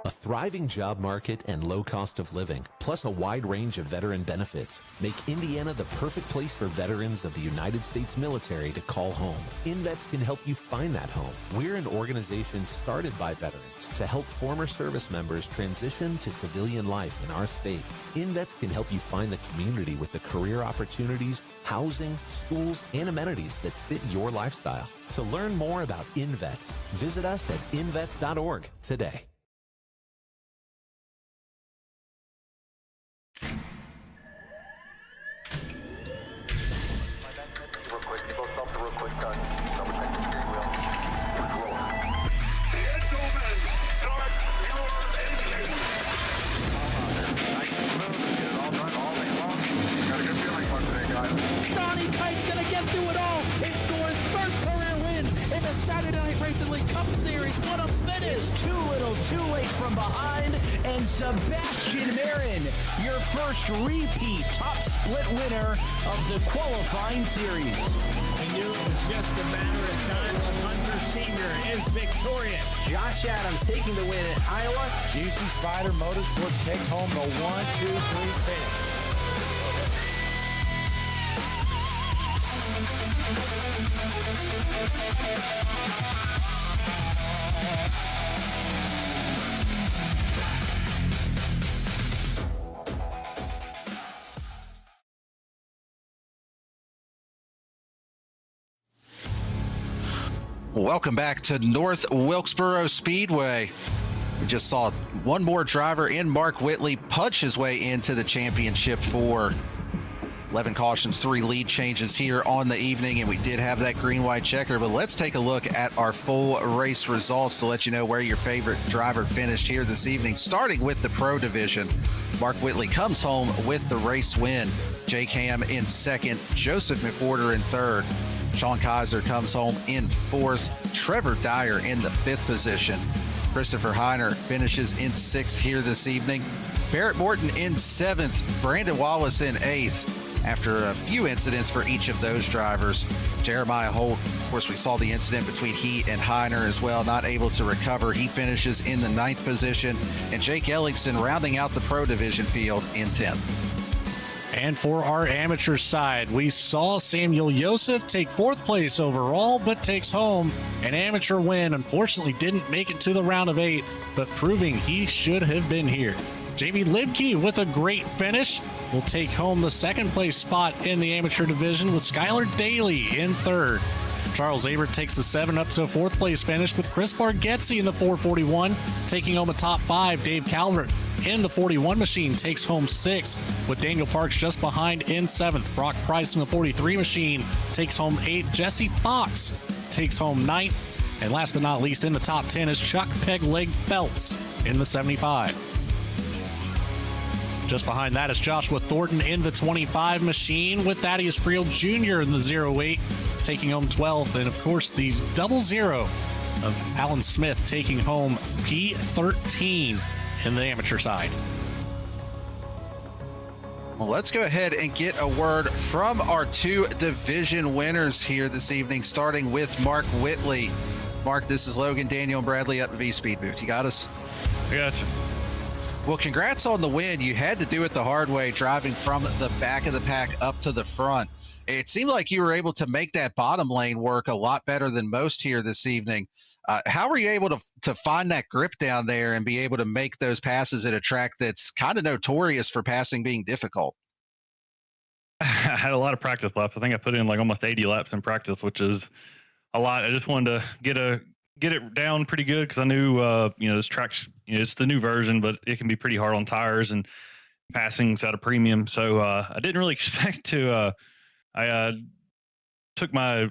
A thriving job market and low cost of living, plus a wide range of veteran benefits, make Indiana the perfect place for veterans of the United States military to call home. InVets can help you find that home. We're an organization started by veterans to help former service members transition to civilian life in our state. InVets can help you find the community with the career opportunities, housing, schools, and amenities that fit your lifestyle. To learn more about InVets, visit us at invets.org today. Donnie Kite's gonna get through it all and score his first career win in the Saturday Night Racing League Cup Series. What a finish! Too little, too late from behind, and Sebastian Marin, your first repeat top split winner of the qualifying series. We knew it was just a matter of time. Hunter Sr. is victorious. Josh Adams taking the win at Iowa. Juicy Spider Motorsports takes home the 1-2-3 finish. Welcome back to North Wilkesboro Speedway. We just saw one more driver in Mark Whitley punch his way into the championship for 11 cautions, 3 lead changes here on the evening, and we did have that green-white checker. But let's take a look at our full race results to let you know where your favorite driver finished here this evening. Starting with the Pro Division, Mark Whitley comes home with the race win. Jake Ham in second, Joseph McWhorter in third. Sean Kaiser comes home in fourth. Trevor Dyer in the fifth position. Christopher Heiner finishes in sixth here this evening. Barrett Morton in seventh. Brandon Wallace in eighth. After a few incidents for each of those drivers. Jeremiah Holt, of course, we saw the incident between he and Heiner as well, not able to recover. He finishes in the ninth position. And Jake Ellingson rounding out the Pro Division field in 10th. And for our amateur side, we saw Samuel Yosef take fourth place overall, but takes home an amateur win. Unfortunately, didn't make it to the round of 8, but proving he should have been here. Jamie Libke with a great finish will take home the second place spot in the amateur division with Skylar Daly in third. Charles Avert takes the 7 up to a fourth place finish with Chris Bargetzi in the 441, taking home a top 5. Dave Calvert in the 41 machine takes home 6, with Daniel Parks just behind in 7th. Brock Price in the 43 machine takes home 8th. Jesse Fox takes home 9th. And last but not least, in the top 10 is Chuck Pegleg Phelps in the 75. Just behind that is Joshua Thornton in the 25 machine, with Thaddeus Friel Jr. in the 08, taking home 12th. And, of course, the 00 of Alan Smith taking home P13 in the amateur side. Well, let's go ahead and get a word from our 2 division winners here this evening, starting with Mark Whitley. Mark, this is Logan, Daniel, and Bradley at the V-Speed booth. You got us? I got you. Well, congrats on the win. You had to do it the hard way, driving from the back of the pack up to the front. It seemed like you were able to make that bottom lane work a lot better than most here this evening. How were you able to find that grip down there and be able to make those passes at a track that's kind of notorious for passing being difficult? I had a lot of practice laps. I think I put in like almost 80 laps in practice, which is a lot. I just wanted to get it down pretty good because I knew, this track's, it's the new version, but it can be pretty hard on tires and passing's at a premium. So I didn't really expect to. I took my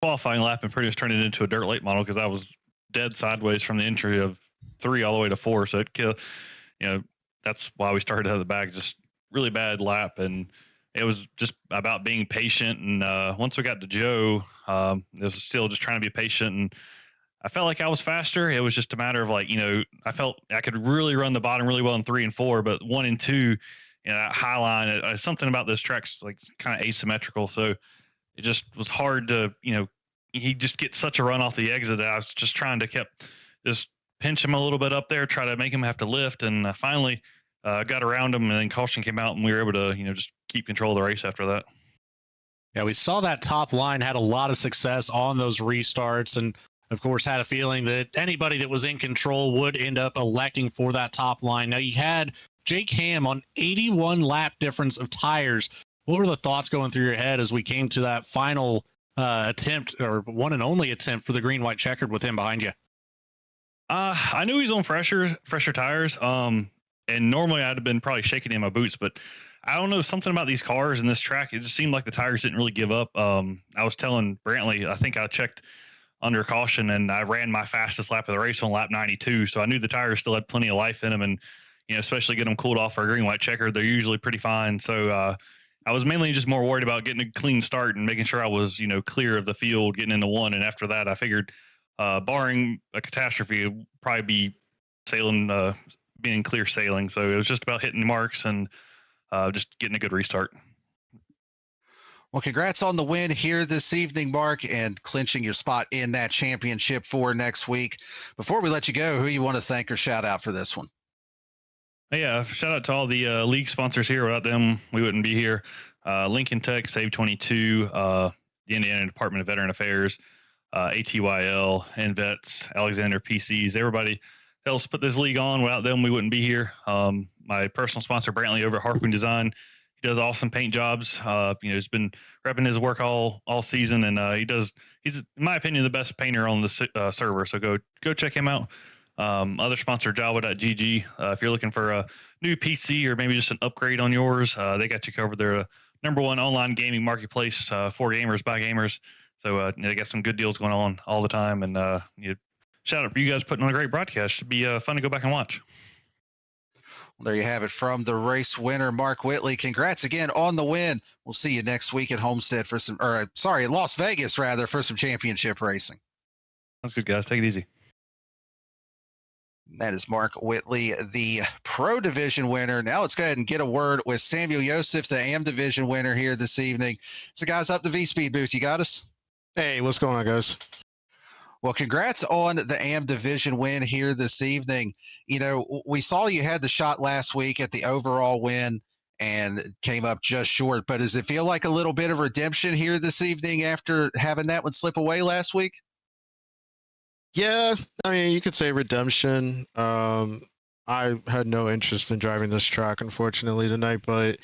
qualifying lap and pretty much turned it into a dirt late model because I was dead sideways from the entry of 3 all the way to 4. So it killed. That's why we started out of the back. Just really bad lap, and it was just about being patient. And once we got to Joe, it was still just trying to be patient and. I felt like I was faster. It was just a matter of I felt I could really run the bottom really well in 3 and 4, but 1 and 2, that high line, something about this track's like kind of asymmetrical. So it just was hard to, he just gets such a run off the exit. I was just trying to just pinch him a little bit up there, try to make him have to lift. And finally got around him, and then caution came out and we were able to, just keep control of the race after that. Yeah, we saw that top line had a lot of success on those restarts, and of course, had a feeling that anybody that was in control would end up electing for that top line. Now, you had Jake Ham on 81 lap difference of tires. What were the thoughts going through your head as we came to that final attempt, or one and only attempt for the green-white checkered with him behind you? I knew he was on fresher tires, and normally I'd have been probably shaking in my boots, but I don't know, something about these cars and this track, it just seemed like the tires didn't really give up. I was telling Brantley, I think I checked under caution and I ran my fastest lap of the race on lap 92. So I knew the tires still had plenty of life in them, and, especially getting them cooled off for a green white checker, they're usually pretty fine. So, I was mainly just more worried about getting a clean start and making sure I was, clear of the field, getting into 1. And after that, I figured, barring a catastrophe, it'd probably be sailing, being clear sailing. So it was just about hitting marks and, just getting a good restart. Well, congrats on the win here this evening, Mark, and clinching your spot in that championship for next week. Before we let you go, who you want to thank or shout out for this one? Yeah, shout out to all the league sponsors here. Without them, we wouldn't be here. Lincoln Tech, Save 22, the Indiana Department of Veteran Affairs, ATYL, NVETS, Alexander PCs, everybody helps put this league on. Without them, we wouldn't be here. My personal sponsor, Brantley, over at Harpoon Design. He does awesome paint jobs. He's been repping his work all season, and he's, in my opinion, the best painter on the server. So go check him out. Other sponsor, Java.gg. If you're looking for a new PC or maybe just an upgrade on yours, they got you covered. They're number 1 online gaming marketplace for gamers by gamers. So they got some good deals going on all the time. And shout out for you guys putting on a great broadcast. Should be fun to go back and watch. There you have it from the race winner, Mark Whitley. Congrats again on the win. We'll see you next week at Homestead for Las Vegas rather, for some championship racing. That's good, guys. Take it easy. That is Mark Whitley, the Pro Division winner. Now let's go ahead and get a word with Samuel Yosef, the AM Division winner here this evening. So guys, up the V-Speed booth. You got us? Hey, what's going on, guys? Well, congrats on the AM Division win here this evening. You know, we saw you had the shot last week at the overall win and came up just short, but does it feel like a little bit of redemption here this evening after having that one slip away last week? Yeah, I mean, you could say redemption. I had no interest in driving this track, unfortunately, tonight, but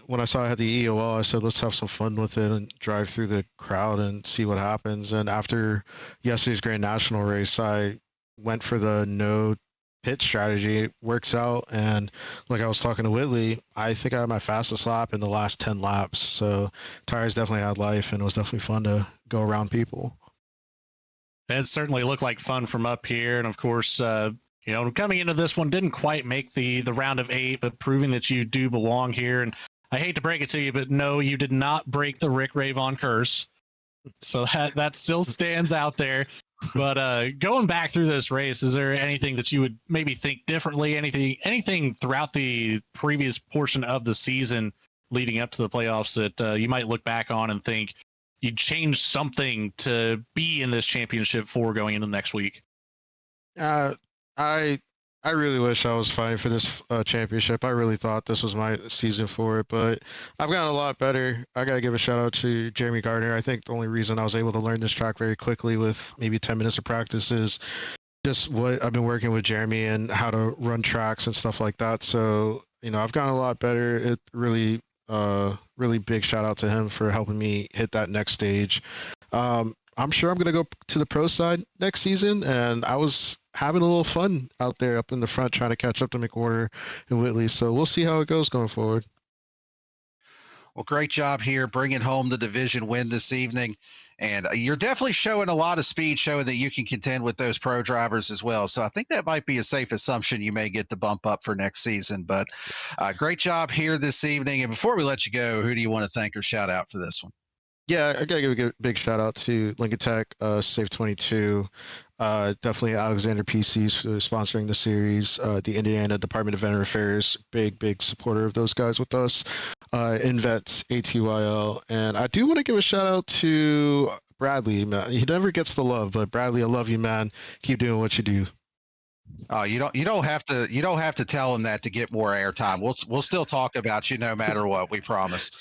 when I saw I had the EOL, I said, let's have some fun with it and drive through the crowd and see what happens. And after yesterday's Grand National race, I went for the no pit strategy. It works out, and like I was talking to Whitley, I think I had my fastest lap in the last 10 laps, so tires definitely had life, and it was definitely fun to go around people. It certainly looked like fun from up here, and of course, you know, coming into this one, didn't quite make the round of 8, but proving that you do belong here. And I hate to break it to you, but no, you did not break the Rick Ravon curse. So that still stands out there. But going back through this race, is there anything that you would maybe think differently? Anything throughout the previous portion of the season leading up to the playoffs that you might look back on and think you'd change something to be in this championship for going into next week? I really wish I was fighting for this championship. I really thought this was my season for it, but I've gotten a lot better. I got to give a shout out to Jeremy Gardner. I think the only reason I was able to learn this track very quickly with maybe 10 minutes of practice is just what I've been working with Jeremy and how to run tracks and stuff like that. So, you know, I've gotten a lot better. It really big shout out to him for helping me hit that next stage. I'm sure I'm going to go to the pro side next season, and I was having a little fun out there up in the front trying to catch up to McWhorter and Whitley. So we'll see how it goes going forward. Well, great job here bringing home the division win this evening. And you're definitely showing a lot of speed, showing that you can contend with those pro drivers as well. So I think that might be a safe assumption you may get the bump up for next season. But great job here this evening. And before we let you go, who do you want to thank or shout out for this one? Yeah, I gotta give a big shout out to Lincoln Tech, Safe 22, definitely Alexander PCs for sponsoring the series, the Indiana Department of Veteran Affairs, big supporter of those guys with us, InVets, ATYL, and I do want to give a shout out to Bradley. Man, he never gets the love, but Bradley, I love you, man. Keep doing what you do. Oh, you don't have to tell him that to get more airtime. We'll still talk about you no matter what. We promise.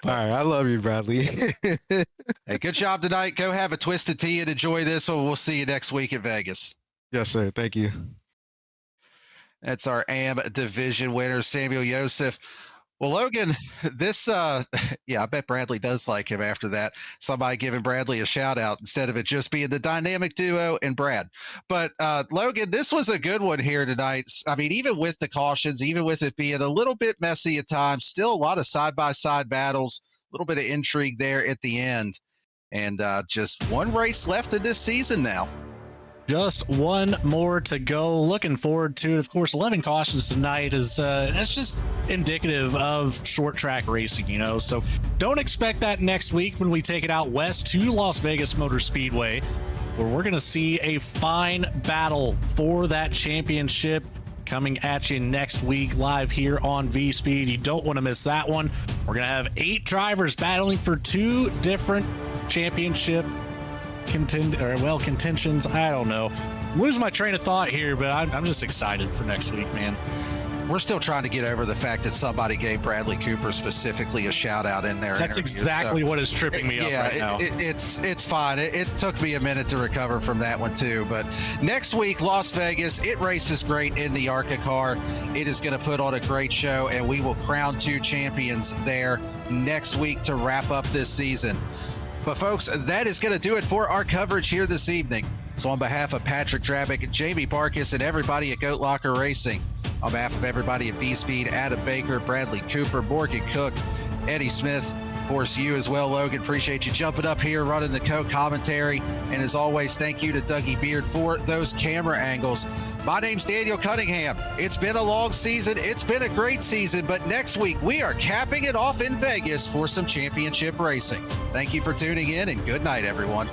All right, I love you, Bradley. Hey, good job tonight. Go have a twisted tea and enjoy this one. We'll see you next week at Vegas. Yes, sir. Thank you. That's our AM division winner, Samuel Yosef. Well, Logan, this, yeah, I bet Bradley does like him after that. Somebody giving Bradley a shout out instead of it just being the dynamic duo and Brad. But Logan, this was a good one here tonight. I mean, even with the cautions, even with it being a little bit messy at times, still a lot of side-by-side battles, a little bit of intrigue there at the end. And just one race left in this season now. Just one more to go. Looking forward to it. Of course, 11 cautions tonight is that's just indicative of short track racing, you know. So don't expect that next week when we take it out west to Las Vegas Motor Speedway, where we're going to see a fine battle for that championship coming at you next week live here on V-Speed. You don't want to miss that one. We're going to have 8 drivers battling for 2 different championship contentions. I don't know. Losing my train of thought here, but I'm just excited for next week, man. We're still trying to get over the fact that somebody gave Bradley Cooper specifically a shout out in there. That's exactly what is tripping me up right now. It's fine. It took me a minute to recover from that one too. But next week, Las Vegas, it races great in the ARCA car. It is going to put on a great show, and we will crown 2 champions there next week to wrap up this season. But folks, that is going to do it for our coverage here this evening. So on behalf of Patrick Drabick, Jamie Barkis, and everybody at Goat Locker Racing, on behalf of everybody at V-Speed, Adam Baker, Bradley Cooper, Morgan Cook, Eddie Smith, of course, you as well, Logan. Appreciate you jumping up here, running the co-commentary. And as always, thank you to Dougie Beard for those camera angles. My name's Daniel Cunningham. It's been a long season. It's been a great season, but next week we are capping it off in Vegas for some championship racing. Thank you for tuning in, and good night, everyone.